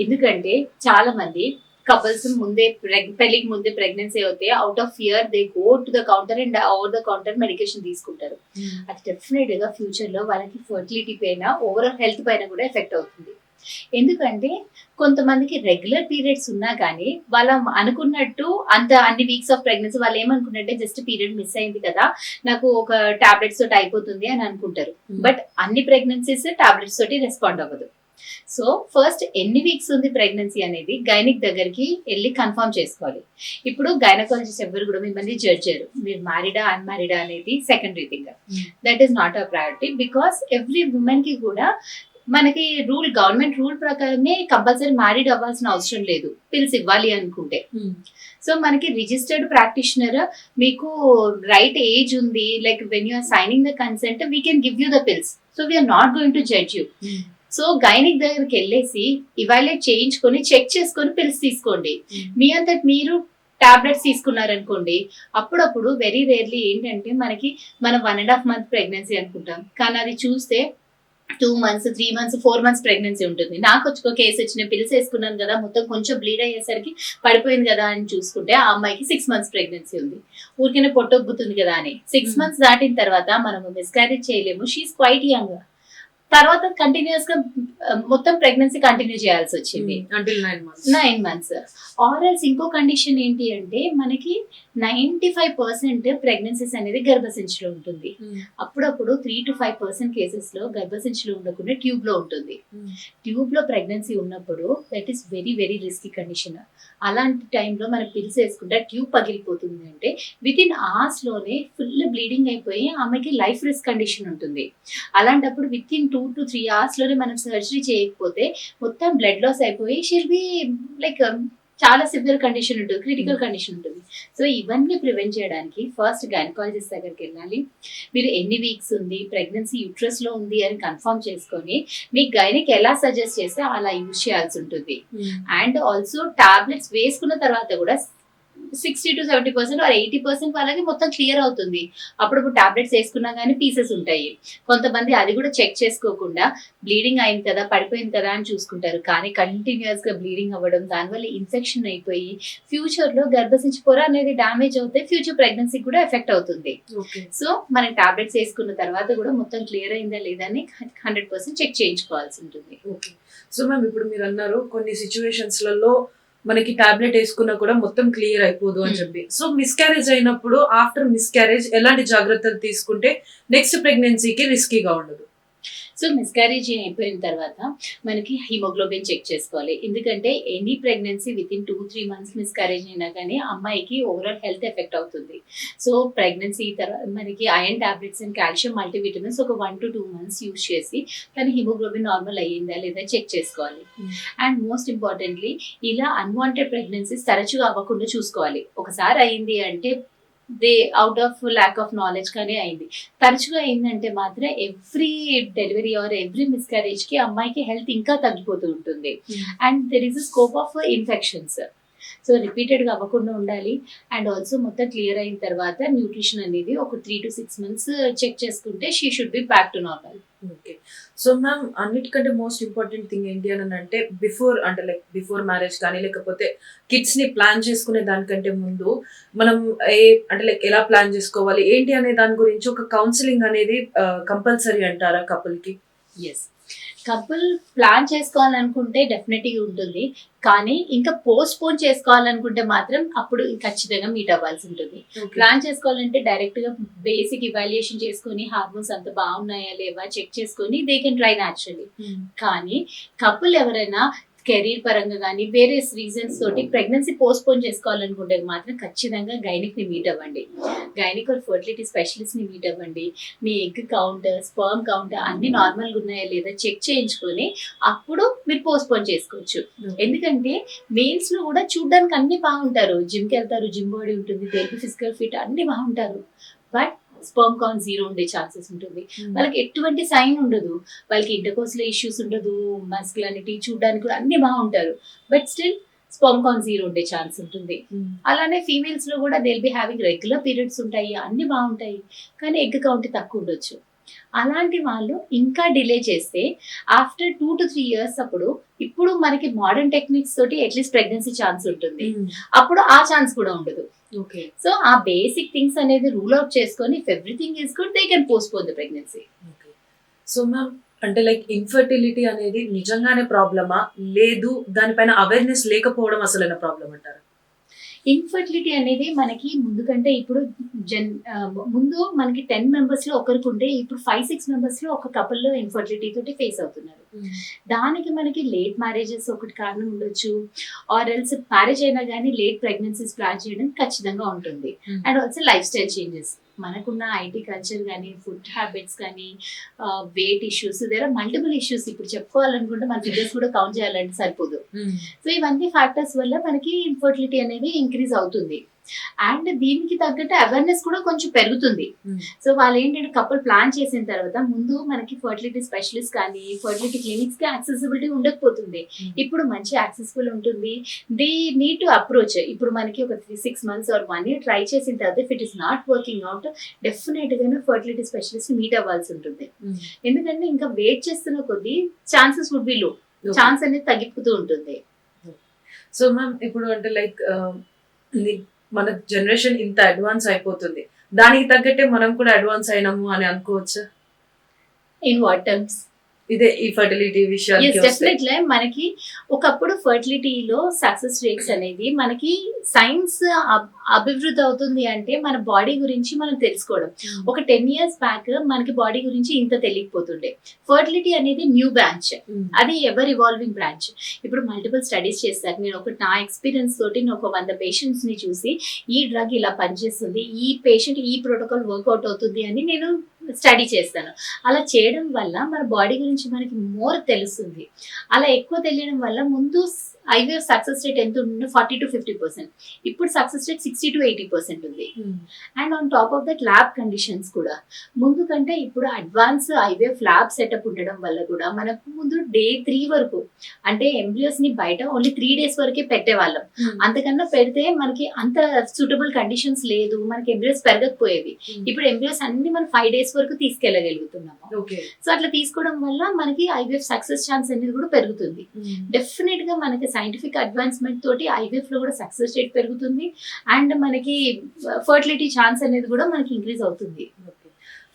ఎందుకంటే చాలా మంది కపుల్స్ ముందే పెళ్లికి ముందే ప్రెగ్నెన్సీ అవుతే out of fear they go to the counter and over the counter medication తీసుకుంటారు. అది డెఫినెట్ గా ఫ్యూచర్ లో వాళ్ళకి ఫర్టిలిటీ పైన, ఓవరాల్ హెల్త్ పైన కూడా ఎఫెక్ట్ అవుతుంది. ఎందుకంటే కొంతమందికి రెగ్యులర్ పీరియడ్స్ ఉన్నా కానీ వాళ్ళ అనుకున్నట్టు అంత అన్ని వీక్స్ ఆఫ్ ప్రెగ్నెన్సీ వాళ్ళు ఏమనుకున్నట్టే జస్ట్ పీరియడ్ మిస్ అయింది కదా, నాకు ఒక టాబ్లెట్స్ తోటి అయిపోతుంది అని అనుకుంటారు. బట్ అన్ని ప్రెగ్నెన్సీస్ టాబ్లెట్స్ తోటి రెస్పాండ్ అవ్వదు. సో ఫస్ట్ ఎన్ని వీక్స్ ఉంది ప్రెగ్నెన్సీ అనేది గైనిక్ దగ్గరికి వెళ్ళి కన్ఫర్మ్ చేసుకోవాలి. ఇప్పుడు గైనకాలజిస్ట్ ఎవరు కూడా మిమ్మల్ని జడ్జ్ చేయరు, మీరు మ్యారీడా అన్మ్యారీడా అనేది secondary thing. That is not a priority, because every women కి కూడా మనకి గవర్నమెంట్ రూల్ ప్రకారమే కంపల్సరీ మ్యారీడ్ అవ్వాల్సిన అవసరం లేదు పిల్స్ ఇవ్వాలి అనుకుంటే. సో మనకి రిజిస్టర్డ్ ప్రాక్టీషనర్ మీకు రైట్ ఏజ్ ఉంది, like when you're signing the consent we can give you the pills. So we're not going to judge you. So gynaec దగ్గరికి వెళ్ళేసి ఇవాల్యుయేట్ చేయించుకొని చెక్ చేసుకొని పిల్స్ తీసుకోండి. మీ అంతటి మీరు టాబ్లెట్స్ తీసుకున్నారనుకోండి, అప్పుడప్పుడు వెరీ రేర్లీ ఏంటంటే మనం 1.5 month ప్రెగ్నెన్సీ అనుకుంటాం, కానీ అది చూస్తే 2 months, 3 months, 4 months ప్రెగ్నెన్సీ ఉంటుంది. నాకు ఒక కేసు వచ్చిన పిల్స్ వేసుకున్నాను కదా, మొత్తం కొంచెం బ్లీడ్ అయ్యేసరికి పడిపోయింది కదా అని చూసుకుంటే ఆ అమ్మాయికి 6 months ప్రెగ్నెన్సీ ఉంది. ఊరికనే పొట్టొబ్బుతుంది కదా అని 6 months దాటిన తర్వాత మనము మిస్క్యారేజ్ చేయలేము. She's quite young. తర్వాత కంటిన్యూస్ గా మొత్తం ప్రెగ్నెన్సీ కంటిన్యూ చేయాల్సి వచ్చింది 9 months. ఆర్ఎల్స్ ఇంకో కండిషన్ ఏంటి అంటే మనకి 95% ప్రెగ్నెన్సీస్ అనేది గర్భసంచిలో ఉంటుంది. అప్పుడప్పుడు 3 to 5% కేసెస్ లో గర్భసంచిలో ఉండకుండా ట్యూబ్ లో ఉంటుంది. ట్యూబ్ లో ప్రెగ్నెన్సీ ఉన్నప్పుడు that is very very risky condition. అలాంటి టైంలో మనం పిల్స్ వేసుకుంటే ట్యూబ్ పగిలిపోతుంది అంటే విత్ ఇన్ అవర్స్ లోనే ఫుల్ బ్లీడింగ్ అయిపోయి ఆమెకి లైఫ్ రిస్క్ కండిషన్ ఉంటుంది. అలాంటప్పుడు విత్ ఇన్ 2 to 3 hours లోనే మనం సర్జరీ చేయకపోతే మొత్తం బ్లడ్ లాస్ అయిపోయి షీల్ బి లైక్ చాలా సివియర్ కండిషన్ ఉంటుంది, క్రిటికల్ కండిషన్ ఉంటుంది. సో ఇవన్నీ ప్రివెంట్ చేయడానికి ఫస్ట్ గైనకాలజిస్ట్ దగ్గరికి వెళ్ళాలి. మీరు ఎన్ని వీక్స్ ఉంది, ప్రెగ్నెన్సీ యూట్రస్ లో ఉంది అని కన్ఫర్మ్ చేసుకొని మీ గైనిక్ ఎలా సజెస్ట్ చేస్తే అలా యూజ్ చేయాల్సి ఉంటుంది. అండ్ ఆల్సో టాబ్లెట్స్ వేసుకున్న తర్వాత కూడా 60 to 70% or 80% వాళ్ళకి మొత్తం క్లియర్ అవుతుంది. అప్పుడప్పుడు టాబ్లెట్స్ వేసుకున్నా కానీ పీసెస్ ఉంటాయి. కొంతమంది అది కూడా చెక్ చేసుకోకుండా బ్లీడింగ్ అయింది కదా, పడిపోయింది కదా అని చూసుకుంటారు, కానీ కంటిన్యూస్ గా బ్లీడింగ్ అవ్వడం, దానివల్ల ఇన్ఫెక్షన్ అయిపోయి ఫ్యూచర్ లో గర్భసంచి పొర అనేది డ్యామేజ్ అవుతే ఫ్యూచర్ ప్రెగ్నెన్సీ కూడా ఎఫెక్ట్ అవుతుంది. సో మనం టాబ్లెట్స్ వేసుకున్న తర్వాత కూడా మొత్తం క్లియర్ అయిందా లేదా అని 100% చెక్ చేయించుకోవాల్సి ఉంటుంది. సో మ్యామ్ ఇప్పుడు మీరు అన్నారు కొన్ని సిచ్యువేషన్స్ లలో మనకి టాబ్లెట్ వేసుకున్నా కూడా మొత్తం క్లియర్ అయిపోదు అని చెప్పి. సో మిస్క్యారేజ్ అయినప్పుడు ఆఫ్టర్ మిస్క్యారేజ్ ఎలాంటి జాగ్రత్తలు తీసుకుంటే నెక్స్ట్ ప్రెగ్నెన్సీకి రిస్కీగా ఉండదు? సో మిస్క్యారేజ్ అయిపోయిన తర్వాత మనకి హిమోగ్లోబిన్ చెక్ చేసుకోవాలి. ఎందుకంటే any pregnancy with in 2-3 months miscarriage అయినా కానీ అమ్మాయికి ఓవరాల్ హెల్త్ ఎఫెక్ట్ అవుతుంది. సో ప్రెగ్నెన్సీ తర్వాత మనకి iron tablets and calcium multivitamins ఒక 1 to 2 months యూజ్ చేసి తన హిమోగ్లోబిన్ నార్మల్ అయ్యిందా లేదా చెక్ చేసుకోవాలి. అండ్ మోస్ట్ ఇంపార్టెంట్లీ ఇలా అన్వాంటెడ్ ప్రెగ్నెన్సీస్ తరచుగా అవ్వకుండా చూసుకోవాలి. ఒకసారి అయింది అంటే out of lack of knowledge కానీ అయింది. తరచుగా అయిందంటే మాత్రం every delivery or every miscarriage కి అమ్మాయికి హెల్త్ ఇంకా తగ్గిపోతూ ఉంటుంది. And there is a scope of infections. So repeated గా అవ్వకుండా ఉండాలి. అండ్ ఆల్సో మొత్తం క్లియర్ అయిన తర్వాత న్యూట్రిషన్ అనేది ఒక 3 to 6 months చెక్ చేసుకుంటే she should be back to normal. Okay. So ma'am అన్నిటికంటే మోస్ట్ ఇంపార్టెంట్ థింగ్ ఏంటి అని అంటే బిఫోర్ మ్యారేజ్ కానీ లేకపోతే కిడ్స్ ని ప్లాన్ చేసుకునే దానికంటే ముందు మనం ఎలా ప్లాన్ చేసుకోవాలి ఏంటి అనే దాని గురించి ఒక కౌన్సిలింగ్ అనేది కంపల్సరీ అంటారా కపుల్ కి? ఎస్, కపుల్ ప్లాన్ చేసుకోవాలనుకుంటే డెఫినెట్గా ఉంటుంది, కానీ ఇంకా పోస్ట్ పోన్ చేసుకోవాలనుకుంటే మాత్రం అప్పుడు ఖచ్చితంగా మీట్ అవ్వాల్సి ఉంటుంది. ప్లాన్ చేసుకోవాలంటే డైరెక్ట్ గా బేసిక్ ఇవాల్యుయేషన్ చేసుకొని హార్మోన్స్ అంత బాగున్నాయా లేవా చెక్ చేసుకొని దే కెన్ ట్రై న్యాచురలీ. కానీ కపుల్ ఎవరైనా కెరీర్ పరంగా కానీ వేరే రీజన్స్ తోటి ప్రెగ్నెన్సీ పోస్ట్ పోన్ చేసుకోవాలనుకుంటే మాత్రం ఖచ్చితంగా గైనిక్ ని మీట్ అవ్వండి. గైనిక్ ఆర్ ఫర్టిలిటీ స్పెషలిస్ట్ ని మీట్ అవ్వండి. మీ ఎగ్ కౌంట్, స్పర్మ్ కౌంట్ అన్ని నార్మల్గా ఉన్నాయా లేదా చెక్ చేయించుకొని అప్పుడు మీరు పోస్ట్ పోన్ చేసుకోవచ్చు. ఎందుకంటే మేల్స్ లో కూడా చూడడానికి అన్ని బాగుంటారు, జిమ్ కి వెళ్తారు, జిమ్ బాడీ ఉంటుంది, దేనికి ఫిజికల్ ఫిట్ అన్ని బాగుంటారు, బట్ స్పర్మ్ కౌంట్ 0 ఉండే ఛాన్సెస్ ఉంటుంది. వాళ్ళకి ఎటువంటి సైన్ ఉండదు, వాళ్ళకి ఇంటర్కోర్స్ లో ఇష్యూస్ ఉండదు, మస్కులానిటీ చూడడానికి కూడా అన్ని బాగుంటారు, బట్ స్టిల్ స్పర్మ్ కౌంట్ 0 ఉండే ఛాన్స్ ఉంటుంది. అలానే ఫీమేల్స్ లో కూడా they will be having regular periods ఉంటాయి, అన్ని బాగుంటాయి, కానీ ఎగ్ కౌంట్ తక్కువ ఉండొచ్చు. అలాంటి వాళ్ళు ఇంకా డిలే చేస్తే ఆఫ్టర్ 2 to 3 years అప్పుడు ఇప్పుడు మనకి మోడర్న్ టెక్నిక్స్ తోటి అట్లీస్ట్ ప్రెగ్నెన్సీ ఛాన్స్ ఉంటుంది, అప్పుడు ఆ ఛాన్స్ కూడా ఉండదు. సో ఆ బేసిక్ థింగ్స్ అనేది రూల్ అవుట్ చేసుకొని if everything is good they can post phone the pregnancy. So ma'am అంటే లైక్ ఇన్ఫర్టిలిటీ అనేది నిజంగానే ప్రాబ్లమా, లేదు దానిపైన అవేర్నెస్ లేకపోవడం అసలైన ప్రాబ్లం అంటారా? ఇన్ఫర్టిలిటీ అనేది మనకి ముందు కంటే ఇప్పుడు ముందు మనకి 10 మెంబర్స్ లో ఒకరికి ఉంటే ఇప్పుడు 5-6 మెంబర్స్ లో ఒక కపుల్ లో ఇన్ఫర్టిలిటీ తోటి ఫేస్ అవుతున్నారు. దానికి మనకి లేట్ మ్యారేజెస్ ఒకటి కారణం ఉండొచ్చు, ఆర్ ఎల్స్ మ్యారేజ్ అయినా కానీ లేట్ ప్రెగ్నెన్సీస్ ప్లాన్ చేయడం ఖచ్చితంగా ఉంటుంది. And also lifestyle changes, మనకున్న ఐటీ కల్చర్ కానీ, ఫుడ్ హ్యాబిట్స్ కానీ, weight issues, there are multiple issues. ఇప్పుడు చెప్పుకోవాలనుకుంటే మన ఫిగర్స్ కూడా కౌంట్ చేయాలంటే సరిపోదు. సో ఇవన్నీ ఫ్యాక్టర్స్ వల్ల మనకి ఇన్ఫర్టిలిటీ అనేది ఇంక్రీజ్ అవుతుంది. అండ్ దీనికి తగ్గట్టు అవేర్నెస్ కూడా కొంచెం పెరుగుతుంది. సో వాళ్ళు ఏంటంటే కపుల్ ప్లాన్ చేసిన తర్వాత ముందు మనకి ఫర్టిలిటీ స్పెషలిస్ట్ కానీ ఫర్టిలిటీ క్లినిక్స్ కి యాక్సెసిబిలిటీ ఉండకపోతుంది. ఇప్పుడు మంచి యాక్సెసిబుల్ ఉంటుంది. The need to approach. ఇప్పుడు మనకి ఒక 3-6 months ఆర్ 1 year ట్రై చేసిన తర్వాత if it is not working out, definite గానే ఫర్టిలిటీ స్పెషలిస్ట్ మీట్ అవ్వాల్సి ఉంటుంది. ఎందుకంటే ఇంకా వెయిట్ చేస్తున్న కొద్దీ ఛాన్సెస్ వుడ్ బి లో, ఛాన్స్ అనేది తగ్గిపోతూ ఉంటుంది. సో మ్యామ్ ఇప్పుడు అంటే లైక్ మన జనరేషన్ ఇంత అడ్వాన్స్ అయిపోతుంది, దానికి తగ్గట్టే మనం కూడా అడ్వాన్స్ అయినాము అని అనుకోవచ్చా? In what terms? ఇదే ఈ ఫర్టిలిటీ విషయానికి వస్తే డెఫినెట్లీ మనకి ఒకప్పుడు ఫర్టిలిటీలో సక్సెస్ రేట్స్ అనేది మనకి సైన్స్ అభివృద్ధి అవుతుంది అంటే మన బాడీ గురించి మనం తెలుసుకోవడం. ఒక 10 years బ్యాక్ మనకి బాడీ గురించి ఇంత తెలియకపోతుండే. ఫర్టిలిటీ అనేది న్యూ బ్రాంచ్, అది ఎవర్ ఇవాల్వింగ్ బ్రాంచ్. ఇప్పుడు మల్టిపుల్ స్టడీస్ చేస్తారు. నేను నా ఎక్స్పీరియన్స్ తోటి నేను ఒక 100 patients ని చూసి ఈ డ్రగ్ ఇలా పనిచేస్తుంది, ఈ పేషెంట్ ఈ ప్రోటోకాల్ వర్కౌట్ అవుతుంది అని నేను స్టడీ చేస్తాను. అలా చేయడం వల్ల మన బాడీ గురించి మనకి మోర్ తెలుస్తుంది. అలా ఎక్కువ తెలియడం వల్ల ముందు ఐవీఎఫ్ సక్సెస్ రేట్ ఎంత ఉంటుందో 40-50%, ఇప్పుడు సక్సెస్ రేట్ 60-80% ఉంది. And on top of that lab conditions కూడా ముందు కంటే ఇప్పుడు అడ్వాన్స్ ఐవీఎఫ్ ల్యాబ్ సెటప్ ఉండడం వల్ల కూడా మనకు ముందు day 3 వరకు అంటే ఎంబ్రియోస్ ని బయట ఓన్లీ 3 days వరకే పెట్టేవాళ్ళం. అంతకన్నా పెడితే మనకి అంత సూటబుల్ కండిషన్స్ లేదు, మనకి ఎంబ్రియోస్ పెరగకపోయేవి. ఇప్పుడు ఎంబ్రియోస్ అన్ని మనం 5 days వరకు తీసుకెళ్ళగలుగుతున్నాము. సో అట్లా తీసుకోవడం వల్ల మనకి ఐవీఎఫ్ సక్సెస్ ఛాన్స్ అనేది కూడా పెరుగుతుంది. డెఫినెట్ గా మనకి సైంటిఫిక్ అడ్వాన్స్మెంట్ తోటి ఐవీఎఫ్ లో కూడా సక్సెస్ రేట్ పెరుగుతుంది. అండ్ మనకి ఫర్టిలిటీ ఛాన్స్ అనేది కూడా మనకి ఇంక్రీజ్ అవుతుంది.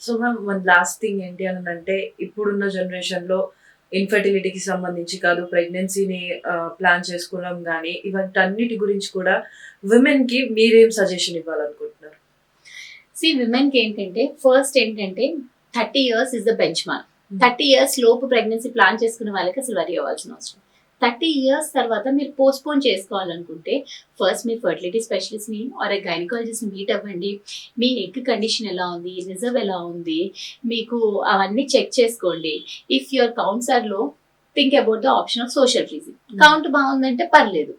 So ma'am one last thing ఏంటి అని అంటే, ఇప్పుడున్న జనరేషన్ లో ఇన్ఫర్టిలిటీకి సంబంధించి కాదు, ప్రెగ్నెన్సీని ప్లాన్ చేసుకోవడం కానీ ఇవన్నిటి గురించి కూడా విమెన్ కి మీరేం సజెషన్ ఇవ్వాలనుకుంటున్నారు? విమెన్ కి ఏంటంటే ఫస్ట్ ఏంటంటే 30 years is the bench mark. 30 years లోపు ప్రెగ్నెన్సీ ప్లాన్ చేసుకునే వాళ్ళకి అసలు వరి అవ్వాల్సిన అవసరం. 30 years తర్వాత మీరు పోస్ట్పోన్ చేసుకోవాలనుకుంటే ఫస్ట్ మీ ఫర్టిలిటీ స్పెషలిస్ట్ ని ఆర్ గైనకాలజిస్ట్ ని మీట్ అవ్వండి. మీ ఎగ్ కండిషన్ ఎలా ఉంది, రిజర్వ్ ఎలా ఉంది, మీకు అవన్నీ చెక్ చేసుకోండి. ఇఫ్ యువర్ కౌంట్స్ ఆర్ లో, think about the option of social freezing. Count బాగుందంటే పర్లేదు.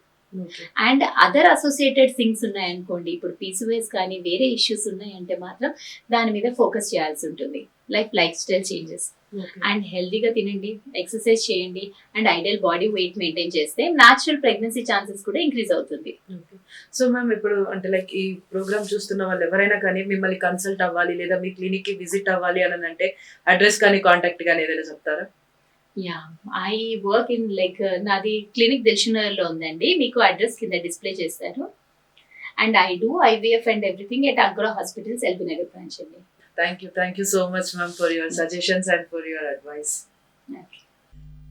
అండ్ అదర్ అసోసియేటెడ్ థింగ్స్ ఉన్నాయనుకోండి, ఇప్పుడు పీసీఓఎస్ కానీ వేరే ఇష్యూస్ ఉన్నాయంటే మాత్రం దాని మీద ఫోకస్ చేయాల్సి ఉంటుంది. లైఫ్ స్టైల్ చేంజెస్ అండ్ హెల్దీగా తినండి, ఎక్సర్సైజ్ చేయండి and ideal body weight maintain చేస్తే న్యాచురల్ ప్రెగ్నెన్సీ ఛాన్సెస్ కూడా ఇంక్రీజ్ అవుతుంది. సో మ్యామ్ ఇప్పుడు అంటే లైక్ ఈ ప్రోగ్రామ్ చూస్తున్న వాళ్ళు ఎవరైనా కానీ మిమ్మల్ని కన్సల్ట్ అవ్వాలి లేదా మీ క్లినిక్ కి విజిట్ అవ్వాలి అని అంటే అడ్రస్ కానీ కాంటాక్ట్ కానీ ఏదైనా చెప్తారా? ఐ వర్క్ ఇన్ నాది క్లినిక్ దిల్షునగర్లో ఉందండి. మీకు అడ్రస్ కింద డిస్ప్లే చేస్తారు. And I do IVF and everything at agro hospitals LB Nagar branch అండి. Thank you so much ma'am for your suggestions and for your advice.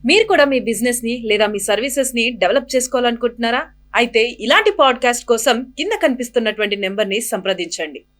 మీరు కూడా మీ బిజినెస్ ని లేదా మీ సర్వీసెస్ ని డెవలప్ చేసుకోవాలనుకుంటున్నారా? అయితే ఇలాంటి పాడ్కాస్ట్ కోసం కింద కనిపిస్తున్నటువంటి నెంబర్ ని సంప్రదించండి.